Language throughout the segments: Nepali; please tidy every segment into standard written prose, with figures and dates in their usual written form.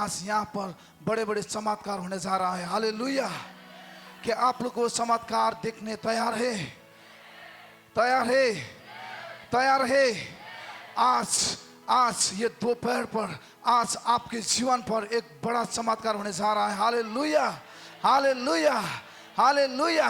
आज यहाँ पर बड़े बड़े चमत्कार होने जा रहा है। हालेलुया। कि आप लोग वो चमत्कार देखने तैयार है? तैयार है? तैयार है? आज ये दोपहर पर आज आपके जीवन पर एक बड़ा चमत्कार होने जा रहा है। हालेलुया, हालेलुया, हालेलुया।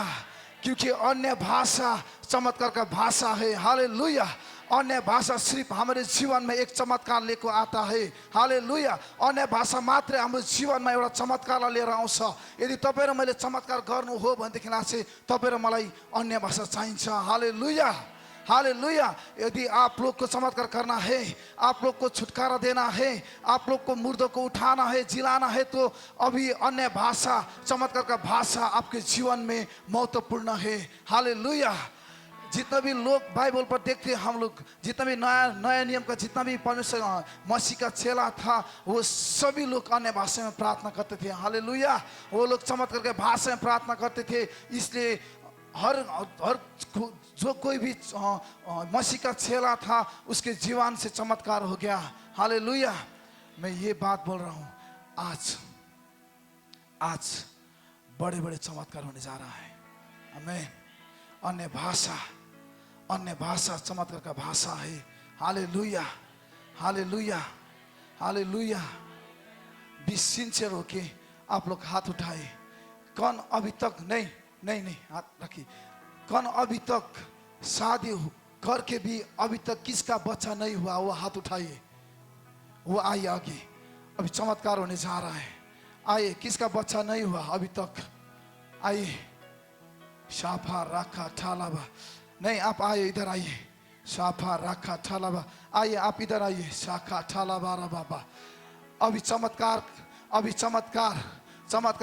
क्योंकि अन्य भाषा चमत्कार का भाषा है। हालेलुया। अन्य भाषा सिर्फ हमारे जीवन में एक चमत्कार लेकर आता है। हालेलुया। अन्य भाषा मात्र हाम्रो जीवनमा एउटा चमत्कार लिएर आउँछ। यदि तपाईँ र मैले चमत्कार गर्नु हो भनेदेखि चाहिँ तपाईँ र मलाई अन्य भाषा चाहिन्छ। हालेलुया, हालेलुया। यदि आप लोग को चमत्कार करना है, आप लोग को छुटकारा देना है, आप लोग को मुर्दों को उठाना है, जिलाना है, तो अभी अन्य भाषा चमत्कार का भाषा आपके जीवन में महत्वपूर्ण है। हालेलुया। जितना भी लोग बाइबल पर देखते हैं, हम लोग जितना भी नया नियम का जितना भी परमेश्वर मसीह का चेला था, वो सभी लोग अन्य भाषा में प्रार्थना करते थे। हालेलुया। वो लोग चमत्कार के भाषा में प्रार्थना करते थे। इसलिए हर जो कोई भी मसीह का चेला था उसके जीवन से चमत्कार हो गया। हालेलुया। मैं ये बात बोल रहा हूँ, आज बड़े बड़े चमत्कार होने जा रहा है। आमीन। अन्य भाषा चमत्कार का भाषा है। हालेलुया, हालेलुया, हालेलुया। बी सिंसियर होके आप लोग हाथ उठाए। कौन अभी तक नहीं हाथ रखिए। कौन अभी तक शादी करके भी अभी तक किसका बच्चा नहीं हुआ, वो हाथ उठाइए। वो आइए आगे, अभी चमत्कार होने जा रहा है। आइए, किसका बच्चा नहीं हुआ अभी तक, आइए। शाफा राखा ठालाबा, नहीं आप आइए, इधर आइए। शाफा राखा ठालाबा, आइए आप इधर आइए। शाखा ठालाबा रा बाबा। अभी चमत्कार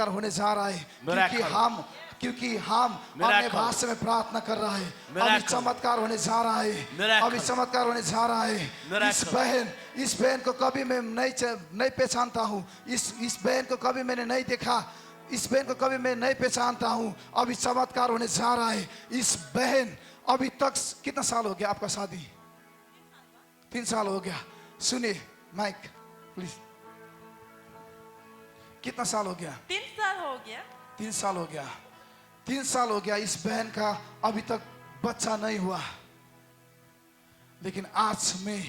होने जा रहा है। क्योंकि हम अन्य भाषा में प्रार्थना कर रहा है। अभी चमत्कार होने जा रहा है। अभी चमत्कार होने जा रहा है। इस बहन को कभी मैं नहीं पहचानता हूँ। इस बहन को कभी मैंने नहीं देखा। इस बहन को कभी मैं नहीं पहचानता हूँ। अभी चमत्कार होने जा रहा है। इस बहन अभी तक कितना साल हो गया आपका शादी? 3 साल हो गया। सुनिए माइक प्लीज। कितना साल हो गया? 3 साल हो गया। 3 साल हो गया। 3 साल हो गया इस बहन का अभी तक बच्चा नहीं हुआ। लेकिन आज मैं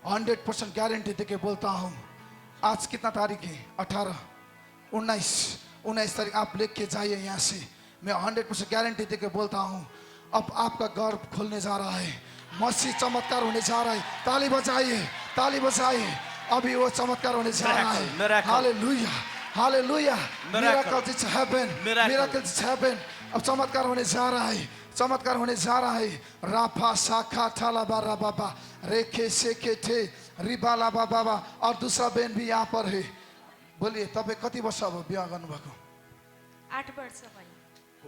100% गारंटी देके बोलता हूँ। आज कितना तारीख है? 18, 19 तारीख आप लेके जाइए यहाँ से। मैं 100% गारंटी देके बोलता हूँ, अब आपका गर्भ खोलने जा रहा है। मसीह चमत्कार होने जा रहा है। ताली बजाइए, ताली बजाइए। अभी वो चमत्कार होने जा रहा है। हालेलुया, हालेलुया। Miracles is happen. Miracles is happen. अब चमत्कार होने जा रहा है। चमत्कार होने जा रहा है। राफा शाखा ठालाबा राबाबा रेखे सेके थे रिबाला बाबा। और दूसरा बहन भी यहाँ पर है। बोलिए, तपाईँ कति वर्ष अब बिहा गर्नुभएको? 8 वर्ष भयो।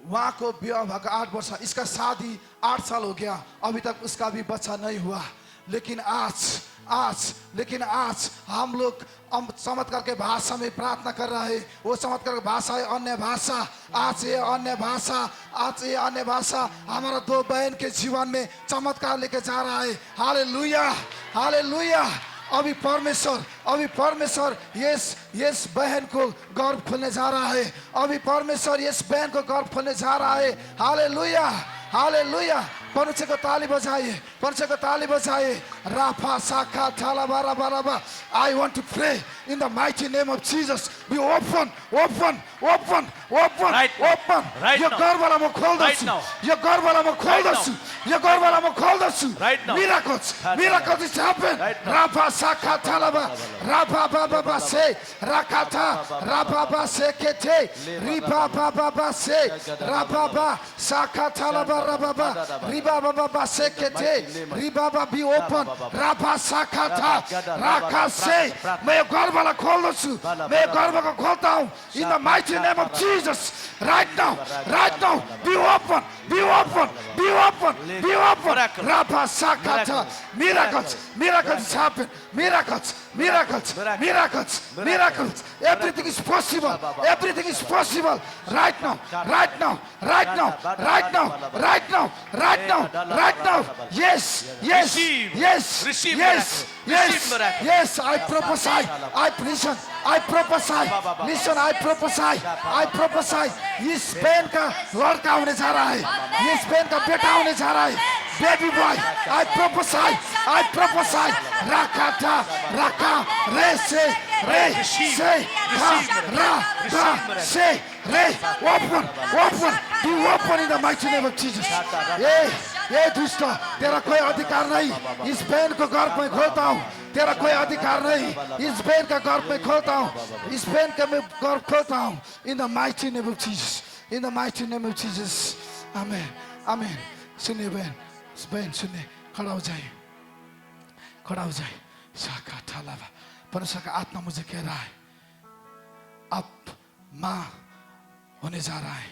वहाँ को बिहा भएको 8 वर्ष। इसका शादी 8 साल हो गया। अभी तक उसका भी बच्चा नहीं हुआ। लेकिन आज हम लोग चमत्कार के भाषा में प्रार्थना कर रहा है। वो चमत्कार की भाषा है अन्य भाषा। आज ये अन्य भाषा हमारा 2 बहन के जीवन में चमत्कार लेके जा रहा है। हालेलुया, हालेलुया। अभी परमेश्वर यस बहन को गर्भ खोलने जा रहा है। अभी परमेश्वर यस बहन को गर्भ खोलने जा रहा है। हालेलुया, हालेलुया। परमेश्वर को ताली बजाइए, परमेश्वर को ताली बजाइए। राफा शाखा ठालाबा राबाबा। I want to pray in the mighty name of Jesus. Be open. Right यो गर्भलाई म खोल्दछु। यो गर्भलाई म खोल्दछु। यो गर्भलाई म खोल्दछु। Miracles is happen. राफा शाखा ठालाबा राफा बाबा से राखाथा राफा से केथे रिबा बाबा से राफा शाखा ठालाबा राबा रिबा बाबा से Cathay Riba be open Rafa शाखा था राखा से। मैं गर्भलाई खोल्दछु। मैं गर्भको खोल्ता हूँ। In the mighty name of Jesus. Right now. Be open. Rapa Sakata. Miracles happen. Miracles. Everything is possible. Right now. now, right now. Yes, yes, Receive. yes, Receive yes, miracle. yes, Receive miracle. yes. I prophesy. I listen. I prophesy. Listen, I prophesy. I prophesy. ये स्पेन का लड़का होने जा रहा है. ये स्पेन का बेटा होने जा रहा है. Baby boy, I prophesy. I prophesy. Rakata, raka, re se, ra, ra, se, re. Open, open. Be open in the mighty name of Jesus. ये दुष्ट तेरा कोई अधिकार नहीं. इस बहन को गर्भ में खोलता हूँ. तेरा कोई अधिकार नहीं. इस बहन का गर्भ में खोलता हूँ. इस बहन का मैं गर्भ खोलता हूँ. In the mighty name of Jesus. In the mighty name of Jesus. Amen. Amen. सुनिए बहन. बहन सुनिए. खड़ा हो जाइए. खड़ा हो जाइए. शाखा ठालावा. परमेश्वर का आत्मा मुझे कह रहा है. आप माँ होने जा रहा है.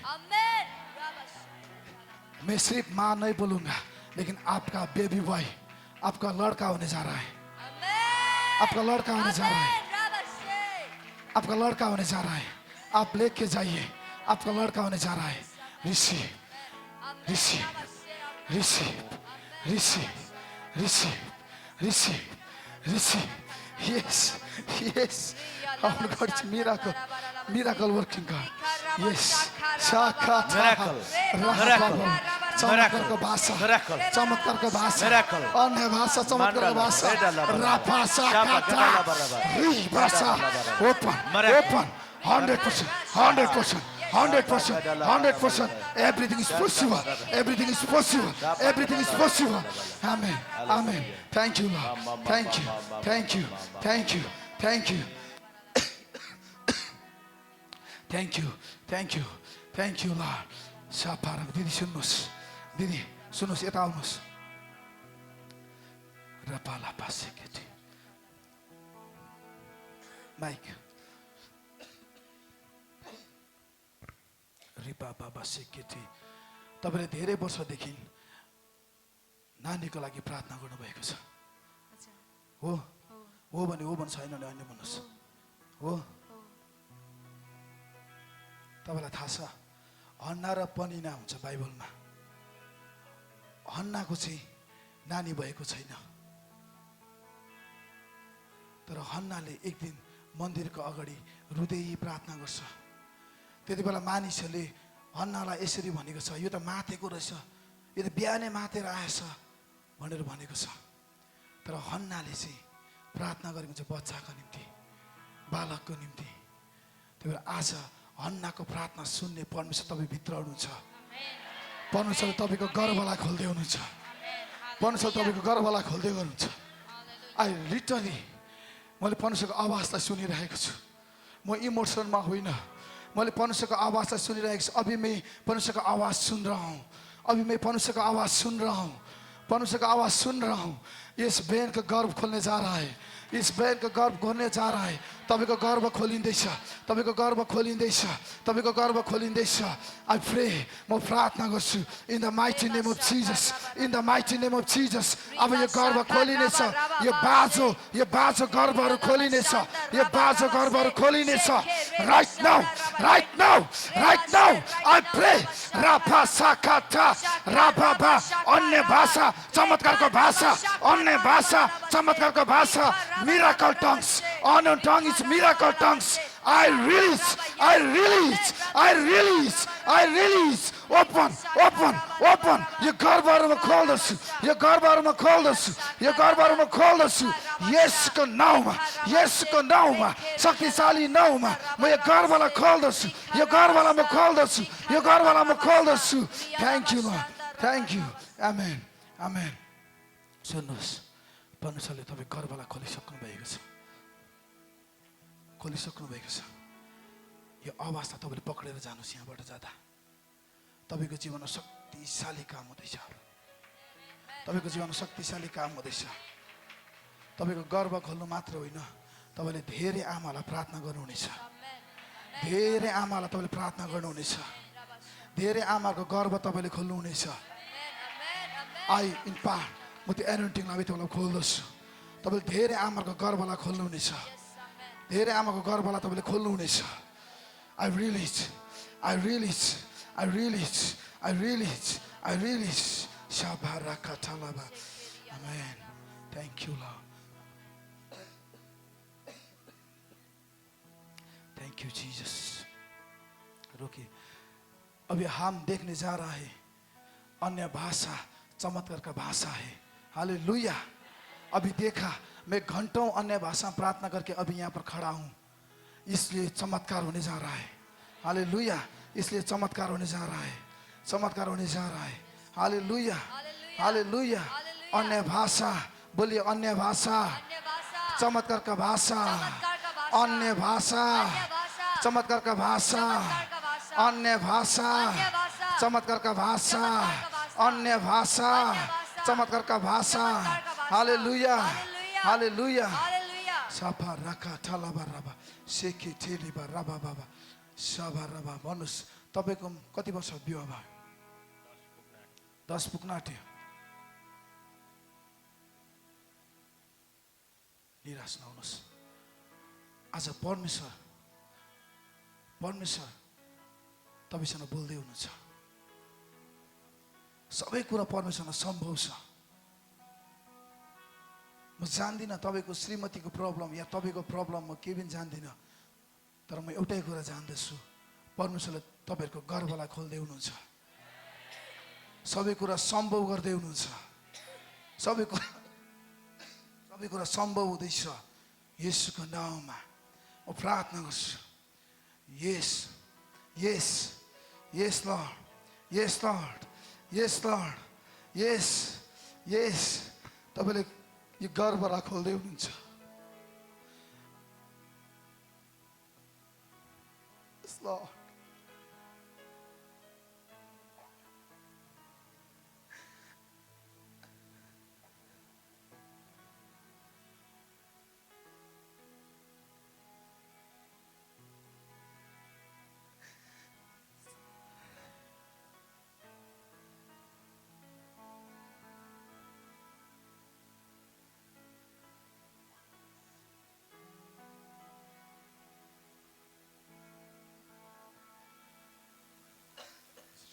मैं सिर्फ माँ नहीं बोलूंगा, लेकिन आपका बेबी बॉय, आपका लड़का होने जा रहा है. आपका लड़का होने जा रहा है. आपका लड़का होने जा रहा है. आप लेके जाइए. आपका लड़का होने जा रहा है. Receive, receive, receive, receive, receive, receive, receive. Yes, yes. Our God is miracle, miracle working God. Yes. Miracle. Miracle. चमत्कार का भाषा. Miracle. चमत्कार का भाषा. Miracle. अन्य भाषा चमत्कार का भाषा. राभाषा काटा. री भाषा. Open. Open. 100%. 100%. 100%. 100%. Everything is possible. Everything is possible. Everything is possible. Amen. Amen. Thank you, Lord. Thank you. Thank you. Thank you. Thank you. Thank you. Thank you. Thank you, Lord. Sapara. Didi सुन्नुस्. Didi सुन्नुस्. यता आउनुस्. रपाला पासेकेटी. Mike. रिपा बाबा सेकेटी. तपाईले धेरै वर्षदेखि नानीको लागि प्रार्थना गर्नुभएको छ. हो? हो भने हो भन्छ, छैन भने अन्य भन्नुस्. हो? तपाईलाई थाहा छ हन्ना र पनिना हुन्छ बाइबलमा. हन्नाको चाहिँ नानी भएको छैन, तर हन्नाले एक दिन मन्दिरको अगाडि रुँदै प्रार्थना गर्छ. त्यति बेला मानिसहरूले हन्नालाई यसरी भनेको छ, यो त माथेको रहेछ, यो त बिहानै माथेर आएछ भनेर भनेको छ. तर हन्नाले चाहिँ प्रार्थना गरेको छ बच्चाको निम्ति, बालकको निम्ति. त्यही भएर आज हन्नाको प्रार्थना सुन्ने परमेश्वर तपाईँ भित्र हुनुहुन्छ. परमेश्वरले तपाईँको गर्भलाई खोल्दै हुनुहुन्छ. परमेश्वर तपाईँको गर्भलाई खोल्दै गर्नुहुन्छ. आई लिटरली मैले परमेश्वरको आवाजलाई सुनिरहेको छु. म इमोसनमा होइन, मैले परमेश्वर को आवाज सुनिरहेको छु. अभी मैं परमेश्वर का आवाज सुन रहा हूँ. अभी मैं परमेश्वर का आवाज सुन रहा हूँ. परमेश्वर का आवाज सुन रहा हूँ. इस बहन का गर्भ खोलने जा रहा है. इस बहन का गर्भ खोलने जा रहा है. तपाईँको गर्भ खोलिँदैछ. तपाईँको गर्भ खोलिँदैछ. तपाईँको गर्भ खोलिँदैछ. आई प्रे, म प्रार्थना गर्छु. In the mighty name of Jesus. In the mighty name of Jesus. अब यो गर्भ खोलिनेछ. यो बाजो गर्भहरू खोलिनेछ. यो बाजो गर्भहरू खोलिनेछ. Right now, right now, right now. I pray. राफा साकाटा राफा. अन्य भाषा, चमत्कारको भाषा. अन्य भाषा, चमत्कारको भाषा. Miracle tongues. Unknown tongue is miracle tongues. I release. I release. I release. I release. Open. Open. Open. यो गर्भहरूमा खोल्दछु. यो गर्भहरूमा खोल्दछु. यो गर्भहरूमा खोल्दछु. यसको नाउँमा, यसको नाउँमा, शक्तिशाली नाउँमा म यो गर्भलाई खोल्दछु. यो गर्भलाई म खोल्दछु. यो गर्भलाई म खोल्दछु. Thank you, Lord. Thank you. Amen. Amen. सुन्नुहोस्, परमेश्वरले तपाईँ गर्भलाई खोलिसक्नु भएको छ. खोलिसक्नु भएको छ. यो अवस्था तपाईँले पक्रेर जानुहोस्. यहाँबाट जाँदा तपाईँको जीवनमा शक्तिशाली काम हुँदैछ. तपाईँको जीवनमा शक्तिशाली काम हुँदैछ. तपाईँको गर्भ खोल्नु मात्र होइन, तपाईँले धेरै आमालाई प्रार्थना गर्नुहुनेछ. धेरै आमालाई तपाईँले प्रार्थना गर्नुहुनेछ. धेरै आमाको गर्भ तपाईँले खोल्नुहुनेछ. आई इन पार म त्यो एनोइन्टिङलाई तपाईँलाई खोल्दछु. तपाईँले धेरै आमाको गर्भलाई खोल्नुहुनेछ. धेरै आमाको गर्भलाई तपाईँले खोल्नुहुनेछ. I release, I release, I release, I release, I release. Shabarakatalaba. Amen. Thank you, Lord. Thank you, Jesus. रुकिए. अभी हम देखने जा रहा है अन्य भाषा चमत्कार का भाषा है. हालेलुया. अभी देखा मैं घंटों अन्य भाषा प्रार्थना करके अभी यहाँ पर खड़ा हूँ. इसलिए चमत्कार होने जा रहा है. हालेलुया. इसलिए चमत्कार होने जा रहा है. चमत्कार होने जा रहा है. हालेलुया. हालेलुया. अन्य भाषा. बोलिए अन्य भाषा. चमत्कार का भाषा. अन्य भाषा. चमत्कार का भाषा. अन्य भाषा. चमत्कार का भाषा. अन्य भाषा. चमत्कार का भाषा. हालेलुया. हालेलुया. साफा राखा थालाबा राबा सेके थेलिबा राबा बाबा साबा राबा. भन्नुहोस् तपाईँको कति वर्ष विवाह भयो? 10 पुग्न आँट्यो. निराश नहुनुहोस्. आज परमेश्वर तपाईँसँग बोल्दै हुनुहुन्छ. सबै कुरा परमेश्वरमा सम्भव छ. म जान्दिनँ तपाईँको श्रीमतीको प्रब्लम या तपाईँको प्रब्लम म केही पनि जान्दिनँ. तर म एउटै कुरा जान्दछु. परमेश्वरले तपाईँहरूको गर्वलाई खोल्दै हुनुहुन्छ. सबै कुरा सम्भव गर्दै हुनुहुन्छ. सबै कुरा सम्भव हुँदैछ. येशूको नाममा म प्रार्थना गर्छु. यस यस यस लर्ड. यस लर्ड. यस लर्ड. यस यस. तपाईँले यो गर्वलाई खोल्दै हुनुहुन्छ. यस लर्ड.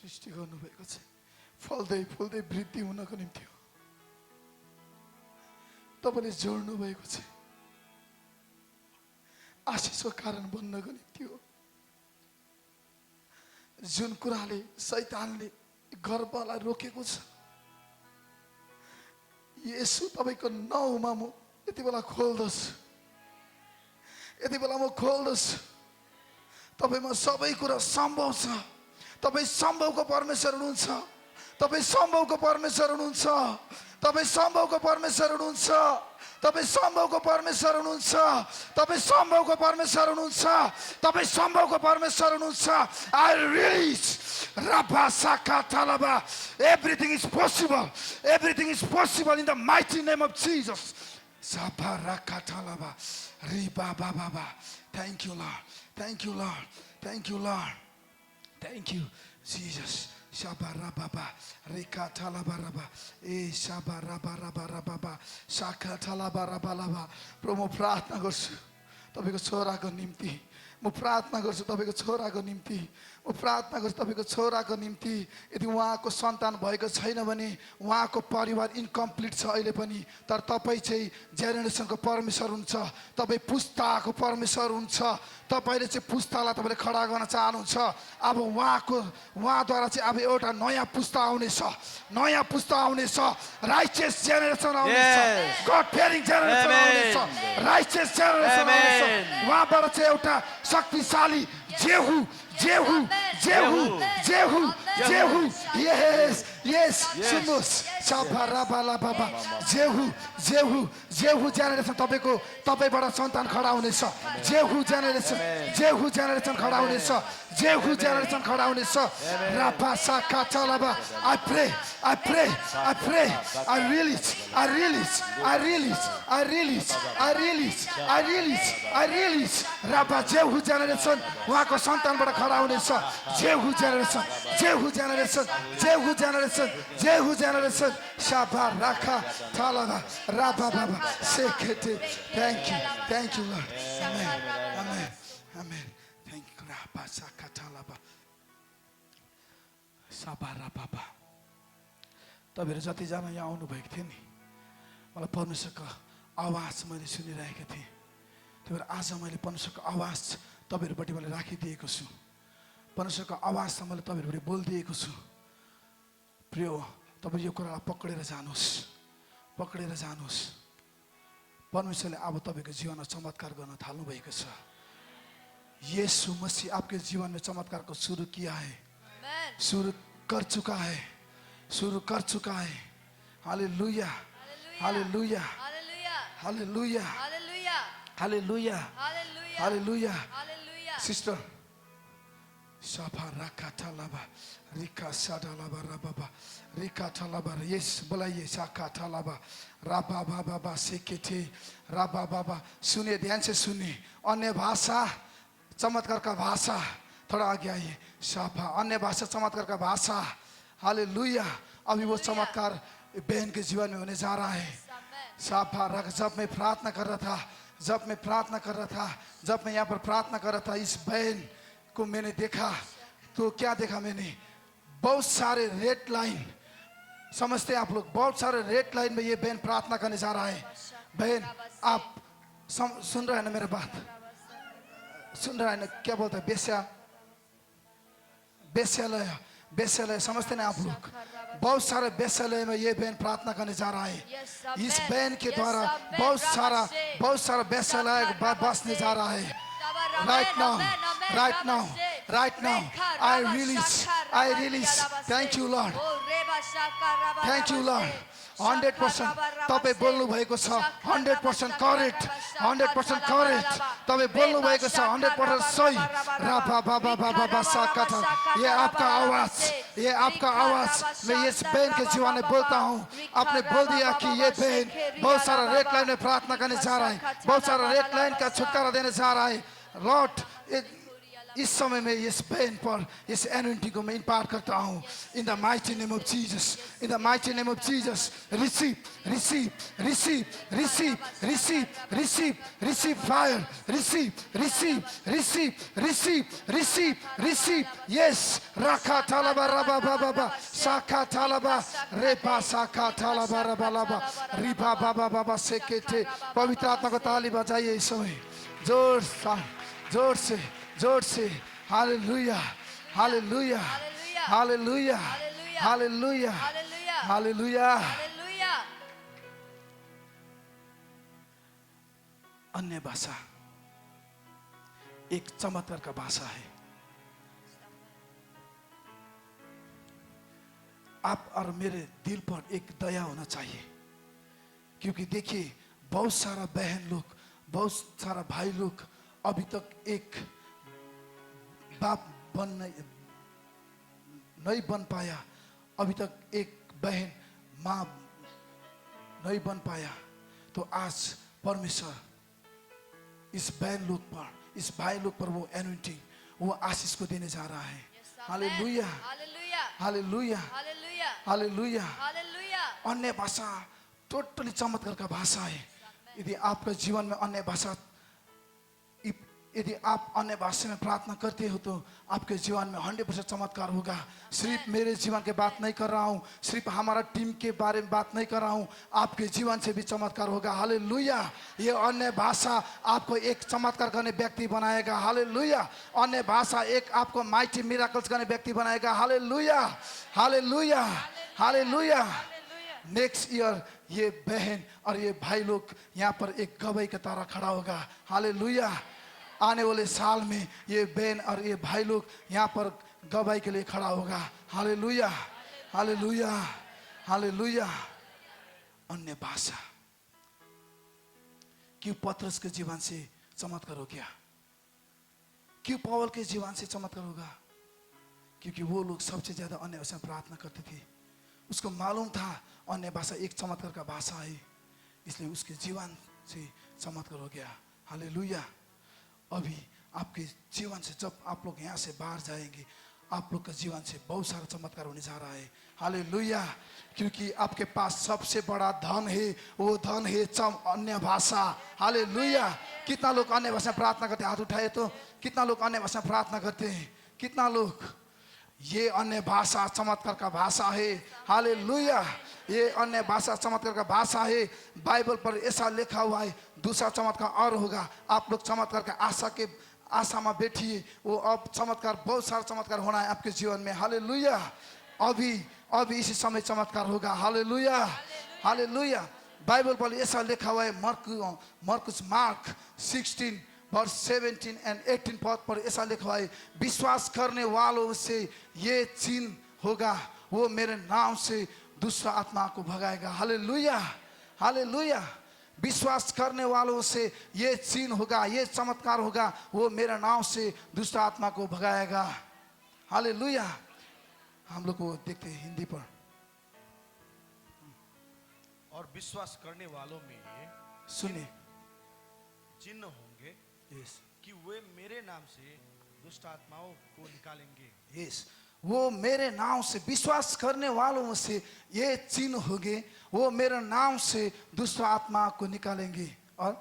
सृष्टि गर्नुभएको छ. फल्दै फुल्दै वृद्धि हुनको निम्ति हो. तपाईँले जोड्नु भएको छ. आशिषको कारण बन्नको निम्ति हो. जुन कुराले शैतानले गर्वलाई रोकेको छ, येशू तपाईँको नाउँमा म यति बेला खोल्दछु. यति बेला म खोल्दछु. तपाईँमा सबै कुरा सम्भव छ. तपाईँ सम्भवको परमेश्वर हुनुहुन्छ. तपाईँ सम्भवको परमेश्वर हुनुहुन्छ. तपाईँ सम्भवको परमेश्वर हुनुहुन्छ. तपाईँ सम्भवको परमेश्वर हुनुहुन्छ. तपाईँ सम्भवको परमेश्वर हुनुहुन्छ. तपाईँ सम्भवको परमेश्वर हुनुहुन्छ. I release Rabasaka Talaba. Everything is possible. Everything is possible in the mighty name of Jesus. Sabaraka Talaba. Riba Baba. Thank you, Lord. Thank you, Lord. Thank you, Lord. Thank you, Jesus. Shabarababa, Rikatalabaraba, Shabarabarabarababa, Shakatalabaraba. प्रभु प्रार्थना गर्छु तपाईको छोराको निम्ति. म प्रार्थना गर्छु तपाईको छोराको निम्ति. म प्रार्थना गर्छु तपाईको छोराको निम्ति. यदि उहाँको सन्तान भएको छैन भने उहाँको परिवार इन्कम्प्लिट छ अहिले पनि. तर तपाईँ चाहिँ जेनेरेसनको परमेश्वर हुन्छ. तपाईँ पुस्ताको परमेश्वर हुन्छ. तपाईँले चाहिँ पुस्तालाई तपाईँले खडा गर्न चाहनुहुन्छ. अब उहाँद्वारा चाहिँ अब एउटा नयाँ पुस्ता आउनेछ. नयाँ पुस्ता आउनेछ. राइचियस जेनेरेसन आउनेछ. गॉड फियरिङ जेनेरेसन आउनेछ. राइचियस जेनेरेसन आउनेछ. उहाँबाट चाहिँ एउटा शक्तिशाली जेहू जेहू जेहू जेहू जेहू. यस यस सुन्नुहोस्. साबाराबाला बाबा जेहू जेहू जेहू जेनेरेसन तपाईँबाट सन्तान खडा हुनेछ. जेहू जेनेरेसन जेहू जेनेरेसन खडा हुनेछ. जेहू जेनेरेसन खडा हुनेछ. रापासा काचालाबा. I pray I pray I pray I release I release I release I release I release I release I release. रापा जेहू जेनेरेसन उहाँको सन्तानबाट खडा हुनेछ. जेहू जेनेरेसन जेहू जेनेरेसन जेहू जेनेरेसन जेहू generation. Shaba Raka Talaba Rabba Baba Sekete. Thank you, Lord. Amen. Amen. Amen. Thank you, Rabba Saka Talaba. Sabara Baba. तपाईँहरू जतिजना यहाँ आउनुभएको थियो नि, मलाई परमेश्वरको आवाज मैले सुनिरहेको थिएँ। त्यही भएर आज मैले परमेश्वरको आवाज तपाईँहरूपट्टि मैले राखिदिएको छु। परमेश्वरको आवाज त मैले तपाईँहरूपट्टि बोलिदिएको छु। प्रिय, तपाईँ यो कुरालाई पक्रेर जानुहोस्, पक्रेर जानुहोस्। परमेश्वरले अब तपाईँको जीवनमा चमत्कार गर्न थाल्नु भएको छ। यीशु मसीह आपके जीवन में चमत्कार को शुरू किया है, शुरू कर चुका है, शुरू कर चुका है। हालेलुया, हालेलुया, हालेलुया, हालेलुया, हालेलुया। सिस्टर साफा राका थालाबा रिका साडालाबा राबाबा रिका थालाबा, यस बुलाइए साका थालाबा राबा बाबा सेकेथे राबा बाबा। सुनिए, ध्यान से सुनिए। अन्य भाषा चमत्कार का भाषा, थोड़ा आगे आइए। साफा अन्य भाषा चमत्कार का भाषा। हालेलुया। अभी वो चमत्कार बहन के जीवन में होने जा रहा है। साफा रख, जब मैं प्रार्थना कर रहा था, जब मैं प्रार्थना कर रहा था, जब मैं यहाँ पर प्रार्थना कर रहा था, इस बहन को मैंने देखा। तो क्या देखा मैंने? बहुत सारे रेड लाइन, समझते हैं आप लोग, बहुत सारे रेड लाइन में ये बहन प्रार्थना करने जा रहा है। बहन आप सुन रहे हैं ना मेरा बात? सुन रहा है ना? क्या बोलते हैं? बेस्यालय, बेस्यालय समझते ना आप लोग? बहुत सारे बेस्यालय में ये बहन प्रार्थना करने जा रहा है। इस बहन के द्वारा बहुत सारा बेस्यालय बसने जा रहा है। Right now, right now, right now, I release. Thank you, Lord. Thank you, Lord. 100% तपाईँ बोल्नु भएको छ। 100% करेक्ट, 100% करेक्ट। तपाईँ बोल्नु भएको छ 100% सही। राबा बाबा बाबा बासा कथा। ये आपका आवाज, ये आपका आवाज मैं इस बहन के जीवन में बोलता हूँ। आपने बोल दिया कि ये बहन बहुत सारा रेड लाइन में प्रार्थना करने जा रहा है, बहुत सारा रेड लाइन का छुटकारा देने जा रहा है। लॉर्ड, इस समय में इस बहन पर इस एनोइंटिंग को मैं इम्पार्ट करता हूँ। In the mighty name of Jesus, in the mighty name of Jesus. Receive, receive, receive, receive, receive, receive, receive fire, receive, receive, receive, receive, receive, receive. Yes राखा थालाबा रबा बाबा साखा थालाबा रेपा साखा थालाबा रबा लाबा रिबा बाबा बाबा सेकेते। पवित्र आत्मा को ताली बजाइए इस समय, जोर से, जोर से। हालेलुया, हालेलुया, हालेलुया, हालेलुया, हालेलुया। अन्य भाषा एक चमत्कार का भाषा है। आप और मेरे दिल पर एक दया होना चाहिए, क्योंकि देखिए बहुत सारा बहन लोग, बहुत सारा भाई लोग अभी तक एक बाप नहीं बन पाया, अभी तक एक बहन माँ नहीं बन पाया। तो आज परमेश्वर इस बहन लोग पर, इस भाई लोग पर वो एनोइंटिंग, वो आशीष को देने जा रहा है। हालेलुया, हालेलुया, हालेलुया। अन्य भाषा टोटली चमत्कार का भाषा है। यदि आपके जीवन में अन्य भाषा, यदि आप अन्य भाषा में प्रार्थना करते हो तो आपके जीवन में 100% चमत्कार होगा। सिर्फ मेरे जीवन के बात नहीं कर रहा हूँ, सिर्फ हमारा टीम के बारे में बात नहीं कर रहा हूँ, आपके जीवन से भी चमत्कार होगा। हालेलुया। ये अन्य भाषा आपको एक चमत्कार करने व्यक्ति बनाएगा। हालेलुया। अन्य भाषा एक आपको माइटी मिराकल्स करने व्यक्ति बनाएगा। हालेलुया, हालेलुया, हालेलुया। नेक्स्ट ईयर ये बहन और ये भाई लोग यहाँ पर एक गवाही की तरह खड़ा होगा। हालेलुया। आने वाले साल में ये बहन और ये भाई लोग यहाँ पर गवाही के लिए खड़ा होगा। हालेलुया, हालेलुया, हालेलुया। अन्य भाषा क्यों पतरस के जीवन से चमत्कार हो गया? क्यों पौल के जीवन से चमत्कार होगा? क्योंकि वो लोग सबसे ज्यादा अन्य भाषा में प्रार्थना करते थे। उसको मालूम था अन्य भाषा एक चमत्कार का भाषा है, इसलिए उसके जीवन से चमत्कार हो गया। हालेलुया। अभी आपके जीवन से जब आप लोग यहाँ से बाहर जाएंगे, आप लोग के जीवन से बहुत सारा चमत्कार होने जा रहा है। हालेलुया। क्योंकि आपके पास सबसे बड़ा धन है, वो धन है अन्य भाषा। हालेलुया। कितना लोग अन्य भाषा प्रार्थना करते हैं? हाथ उठाए तो। कितना लोग अन्य भाषा प्रार्थना करते हैं? कितना लोग? ये अन्य भाषा चमत्कार का भाषा है। हालेलुया। ये अन्य भाषा चमत्कार का भाषा है। बाइबल पर ऐसा लिखा हुआ है, दूसरा चमत्कार और होगा। आप लोग चमत्कार का आशा में बैठिए। वो अब चमत्कार, बहुत सारा चमत्कार होना है आपके जीवन में। हालेलुया। अभी इसी समय चमत्कार होगा। हालेलुया, हालेलुया। बाइबल पर ऐसा लिखा हुआ है, मार्क 16 वर्स 17 एंड 18 पद पर ऐसा लिखा हुआ है, विश्वास करने वालों से ये चिन्ह होगा, वो मेरे नाम से दूसरा आत्मा को भगाएगा। हालेलुया, हालेलुया। विश्वास करने वालों से ये चिन्ह होगा, ये चमत्कार होगा, वो मेरे नाम से दूसरा आत्मा को भगाएगा। हालेलुया। हम लोग को देखते हैं हिंदी पर। और विश्वास करने वालों में सुनिए, चिन्ह होंगे यस कि वे मेरे नाम से दुष्ट आत्माओं को निकालेंगे। यस, वो मेरे नाम से, विश्वास करने वालों से ये चिन्ह होंगे, वो मेरे नाम से दूसरा आत्मा को निकालेंगे और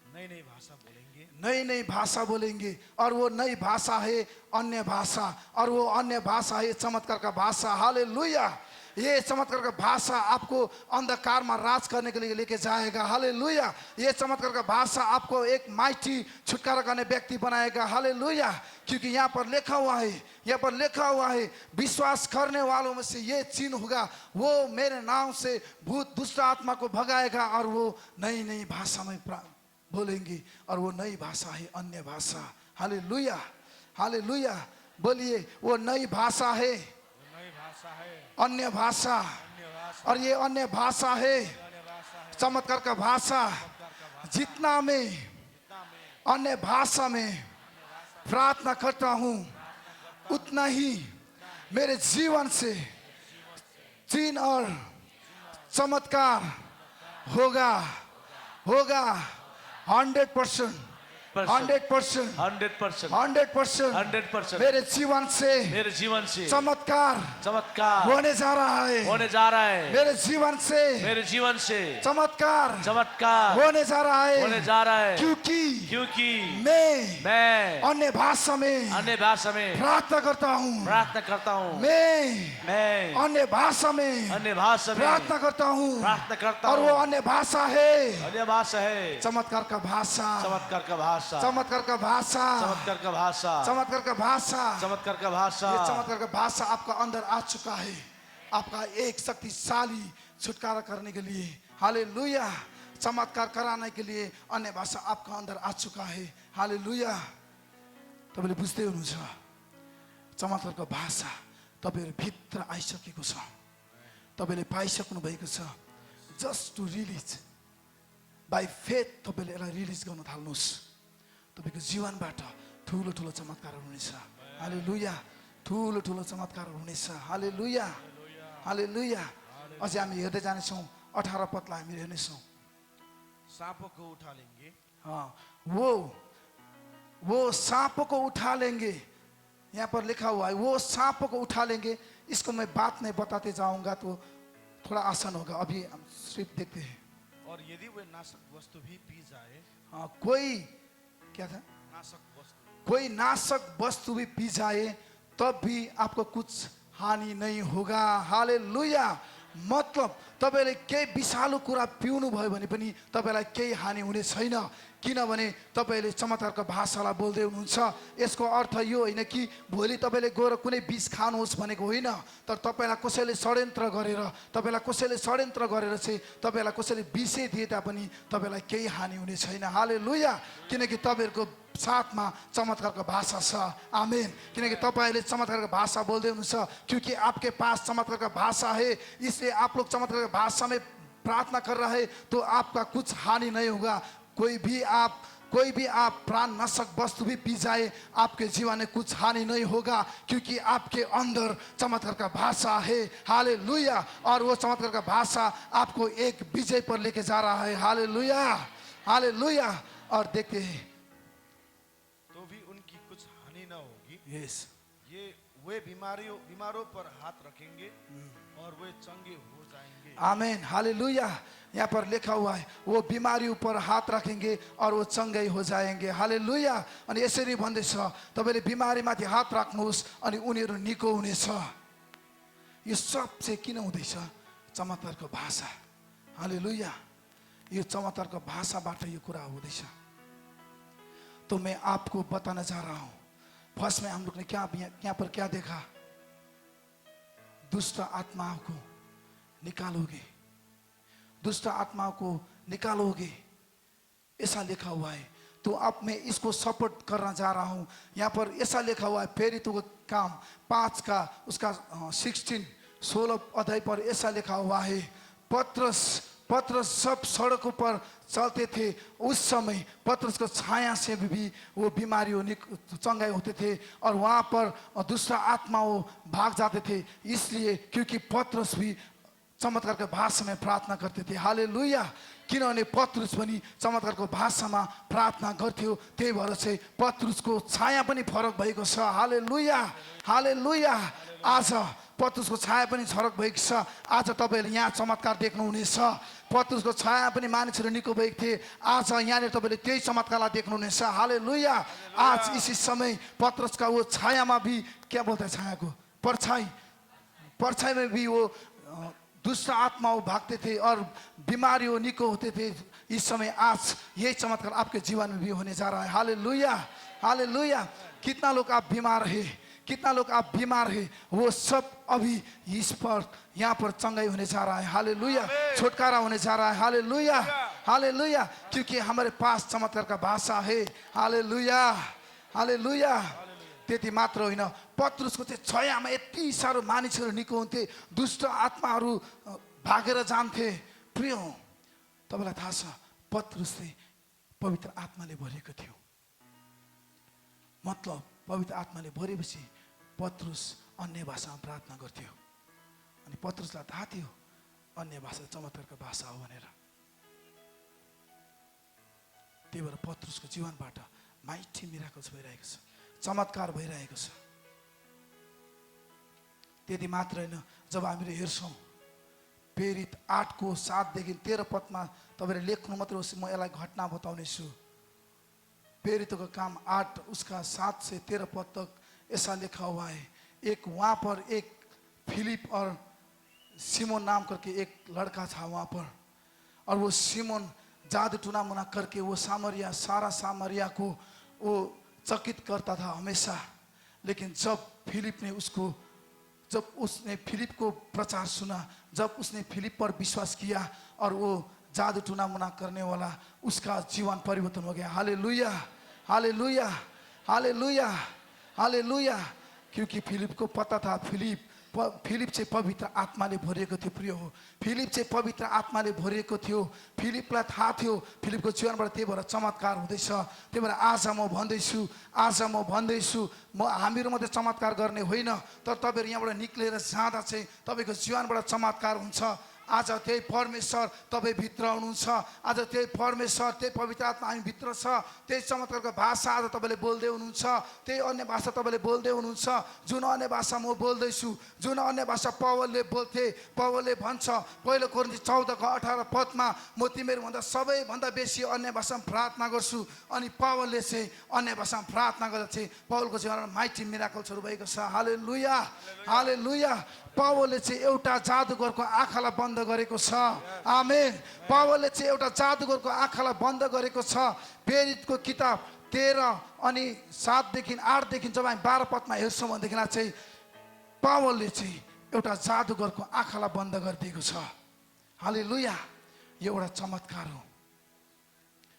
नई नई भाषा बोलेंगे। नई नई भाषा बोलेंगे। और वो नई भाषा है अन्य भाषा, और वो अन्य भाषा है चमत्कार का भाषा। हालेलुया। ये चमत्कार का भाषा आपको अंधकार में राज करने के लिए लेके जाएगा। हालेलुया। ये चमत्कार का भाषा आपको एक माइटी छुटकारा करने व्यक्ति बनाएगा। हालेलुया। क्योंकि यहाँ पर लिखा हुआ है, यहाँ पर लिखा हुआ है, विश्वास करने वालों में से ये चिन्ह होगा, वो मेरे नाम से भूत दुष्ट आत्मा को भगाएगा, और वो नई नई भाषा में बोलेंगे। और वो नई भाषा है अन्य भाषा। हालेलुया, हालेलुया। बोलिए, वो नई भाषा है, नई भाषा है, अन्य भाषा। और ये अन्य भाषा है चमत्कार का भाषा। जितना मैं अन्य भाषा में प्रार्थना करता हूँ, उतना ही मेरे जीवन से चिन्ह और चमत्कार होगा, होगा। 100%, 100%, 100% मेरे जीवन से चमत्कार होने जा रहा है। मेरे जीवन से चमत्कार होने जा रहा है। क्योंकि मैं अन्य भाषा में प्रार्थना करता हूँ। मैं अन्य भाषा में प्रार्थना करता हूँ, और वो अन्य भाषा है चमत्कार का भाषा। चमत्कार का भाषा। ये चमत्कार का भाषा आपका अंदर आ चुका है, आपका एक शक्तिशाली छुटकारा करने के लिए। हालेलुया। चमत्कार कराने के लिए अन्य भाषा आपका अंदर आ चुका है। हालेलुया। तपाईँले बुझ्दै हुनुहुन्छ, चमत्कारको भाषा तपाईँहरू भित्र आइसकेको छ, तपाईँले पाइसक्नु भएको छ। Just to release by faith तपाईँले यसलाई रिलिज गर्न थाल्नुहोस्। तपाईँको जीवनबाट ठुलो ठुलो चमत्कारहरू हुनेछ। हालेलुया। ठुलो ठुलो चमत्कारहरू हुनेछ। हालेलुया, हालेलुया। अझै हामी हेर्दै जानेछौँ। 18 पदलाई हामी हेर्नेछौँ। सांपों को उठा लेंगे। हाँ, वो सांपों को उठा लेंगे। यहाँ पर लिखा हुआ है, वो सांपों को उठा लेंगे। इसको मैं बात नहीं बताते जाऊंगा तो थोड़ा आसान होगा। अभी हम सिर्फ देखते हैं। और यदि वे नाशक वस्तु भी पी जाए। हाँ, कोई क्या था? नाशक वस्तु। कोई नाशक वस्तु भी पी जाए तब भी आपको कुछ हानि नहीं होगा। हालेलुया। मतलब तपाईँले केही विषालु कुरा पिउनु भयो भने पनि तपाईँलाई केही हानि हुने छैन, किनभने तपाईँले चमत्कारको भाषालाई बोल्दै हुनुहुन्छ। यसको अर्थ यो होइन कि भोलि तपाईँले गएर कुनै विष खानुहोस् भनेको होइन, तर तपाईँलाई कसैले षड्यन्त्र गरेर चाहिँ तपाईँलाई कसैले विषै दिए तापनि तपाईँलाई केही हानि हुने छैन। हालेलुया। किनकि तपाईँहरूको साथमा चमत्कारको भाषा छ। आमेन। किनकि तपाईँले चमत्कारको भाषा बोल्दै हुनुहुन्छ, क्योंकि आपके पास चमत्कार का भाषा है, इसलिए आप लोग चमत्कार की भाषा में प्रार्थना कर रहे हैं तो आपका कुछ हानि नहीं होगा। कोई भी आप प्राण नाशक वस्तु भी पी जाए, आपके जीवन में कुछ हानि नहीं होगा, क्योंकि आपके अंदर चमत्कार का भाषा है। हालेलुया। और वो चमत्कार का भाषा आपको एक विजय पर लेके जा रहा है। हालेलुया, हालेलुया। और देखते हैं तो भी उनकी कुछ हानि न होगी। यस, ये वे बीमारों पर हाथ रखेंगे और वे चंगे हो जाएंगे। आमेन, हालेलुया। यहाँ पर लिखा हुआ है वो बिमारी पर हाथ रखेंगे और वो चंगै हो जाएंगे। हालेलुया। अनि यसरी भन्दैछ तपाईले बिमारीमाथि हात राख्नुहोस् अनि उनीहरू निको हुनेछ। यो सब चाहिँ किन हुँदैछ? चमत्कारको भाषा। हालेलुया। यो चमत्कारको भाषाबाट यो कुरा हुँदैछ। तो मैं आपको बताना चाह रहा हूं, फर्स्ट में हम लोग ने यहाँ पर क्या देखा? दुष्ट आत्माओं को निकालोगे, दुष्ट आत्माओं को निकालोगे, ऐसा लिखा हुआ है। तो अब मैं इसको सपोर्ट करना चाह रहा हूं। यहाँ पर ऐसा लिखा हुआ है प्रेरितों का काम 5 का उसका 16 अध्याय पर ऐसा लिखा हुआ है, पत्रस सब सड़कों पर चलते थे। उस समय पत्रस को छाया से भी वो बीमारियों चंगाई होते थे और वहां पर दूसरा आत्माओं भाग जाते थे, इसलिए क्योंकि पत्रस भी चमत्कार के भाषा में प्रार्थना करते थे। हालेलुया। किनभने पत्रुस पनि चमत्कारको भाषामा प्रार्थना गर्थ्यो, त्यही भएर चाहिँ पत्रुसको छाया पनि फरक भएको छ। हालेलुया, हालेलुया। आज पत्रुसको छाया पनि फरक भएको छ। आज तपाईहरुले यहाँ चमत्कार देख्नुहुनेछ। पत्रुसको छाया पनि मानिसहरू निको भएको थिए, आज यहाँनिर तपाईले त्यही चमत्कारलाई देख्नुहुनेछ। हालेलुया। आज इसी समय पत्रुसका वो छायामा भी क्या बोलते हैं, छाया को परछाई में भी वो दुष्ट आत्माओं भागते थे और बीमारियों निको होते थे। इस समय आज यही चमत्कार आपके जीवन में भी होने जा रहा है। हालेलुया, हालेलुया। कितना लोग आप बीमार है, कितना लोग आप बीमार है, वो सब अभी इस पर यहाँ पर चंगाई होने जा रहा है। हालेलुया, छुटकारा होने जा रहा है। हालेलुया, हालेलुया। क्योंकि हमारे पास चमत्कार का भाषा है। हालेलुया, हालेलुया। त्यति मात्र होइन, पत्रुसको चाहिँ छायामा यति साह्रो मानिसहरू निको हुन्थे, दुष्ट आत्माहरू भागेर जान्थे। प्रिय हो, तपाईलाई थाहा छ पत्रुस चाहिँ पवित्र आत्माले भरिएको थियो। मतलब पवित्र आत्माले भरेपछि पत्रुस अन्य भाषामा प्रार्थना गर्थ्यो अनि पत्रुसलाई थाहा थियो अन्य भाषा चमत्कारको भाषा हो भनेर। त्यही भएर पत्रुसको जीवनबाट माइटी मिराकल्स भइरहेको छ, चमत्कार भइरहेको छ। त्यति मात्र होइन, जब हामीले हेर्छौँ प्रेरित 8 को 7 देखि 13 पदमा तपाईले लेख्नु मात्र होस्, म यसलाई घटना बताउने छु। प्रेरितों का काम 8 उसका 7 से 13 पद तक ऐसा लिखा हुआ है। एक वहां पर एक फिलिप और सिमोन नाम करके एक लड़का था वहां पर, और वो सिमोन जादू टूना मुना करके वो सारा सामरिया को वो चकित करता था हमेशा। लेकिन जब उसने फिलिप को प्रचार सुना, जब उसने फिलिप पर विश्वास किया और वो जादू टूना मुना करने वाला उसका जीवन परिवर्तन हो गया। हालेलुया, हालेलुया, हालेलुया, हालेलुया। क्योंकि फिलिप को पता था फिलिप चाहिँ पवित्र आत्माले भरिएको थियो। प्रिय हो, फिलिप चाहिँ पवित्र आत्माले भरिएको थियो। फिलिपलाई थाहा थियो फिलिपको जीवनबाट त्यही भएर चमत्कार हुँदैछ। त्यही भएर आज म भन्दैछु म हामीहरू मात्रै चमत्कार गर्ने होइन, तर तपाईहरु यहाँबाट निक्लेर जाँदा चाहिँ तपाईको जीवनबाट चमत्कार हुन्छ। आज त्यही परमेश्वर तपाईँ भित्र हुनुहुन्छ। आज त्यही परमेश्वर, त्यही पवित्र आत्मा हामी भित्र छ। त्यही चमत्कारको भाषा आज तपाईले बोल्दै हुनुहुन्छ, त्यही अन्य भाषा तपाईले बोल्दै हुनुहुन्छ। जुन अन्य भाषा म बोल्दैछु, जुन अन्य भाषा पौलले बोल्थे, पौलले भन्छ पहिलो कोरिन्थी 14 को 18 पदमा म तिमीहरूभन्दा सबैभन्दा बेसी अन्य भाषामा प्रार्थना गर्छु। अनि पौलले चाहिँ अन्य भाषामा प्रार्थना गर्दा चाहिँ पौलको जीवनमा माइटी मिराकल्सहरू भएको छ। हालेलुया, हालेलुया। पौलले चाहिँ एउटा जादुगरको आँखालाई बन्द गरेको छ। आमेन। पौलले चाहिँ एउटा जादुगरको आँखालाई बन्द गरेको छ। प्रेरितको किताब 13 अनि 7 देखि 8 देखि जब हामी 12 पदमा हेर्छौँ भनेदेखिलाई चाहिँ पौलले चाहिँ एउटा जादुगरको आँखालाई बन्द गरिदिएको छ। हालेलुया। यो एउटा चमत्कार हो,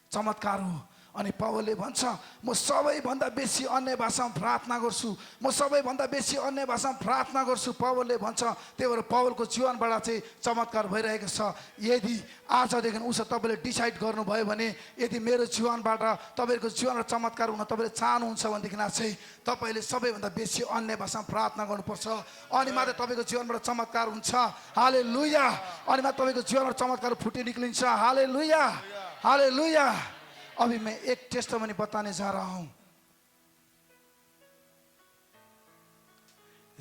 चमत्कार हो। अनि पौलले भन्छ म सबैभन्दा बेसी अन्य भाषामा प्रार्थना गर्छु, म सबैभन्दा बेसी अन्य भाषामा प्रार्थना गर्छु पौलले भन्छ। त्यही भएर पौलको जीवनबाट चाहिँ चमत्कार भइरहेको छ। यदि आजदेखि उसो तपाईले डिसाइड गर्नुभयो भने यदि मेरो जीवनबाट तपाईहरुको जीवनमा चमत्कार हुन तपाईले चाहनुहुन्छ भनेदेखि चाहिँ तपाईले सबैभन्दा बेसी अन्य भाषामा प्रार्थना गर्नुपर्छ। अनि मात्र तपाईको जीवनबाट चमत्कार हुन्छ। हालेलुया। अनि मात्र तपाईको जीवनबाट चमत्कार फुटी निक्लिन्छ। हालेलुया, हालेलुया। अभी मैं एक टेस्टमनी बताने जा रहा हूं।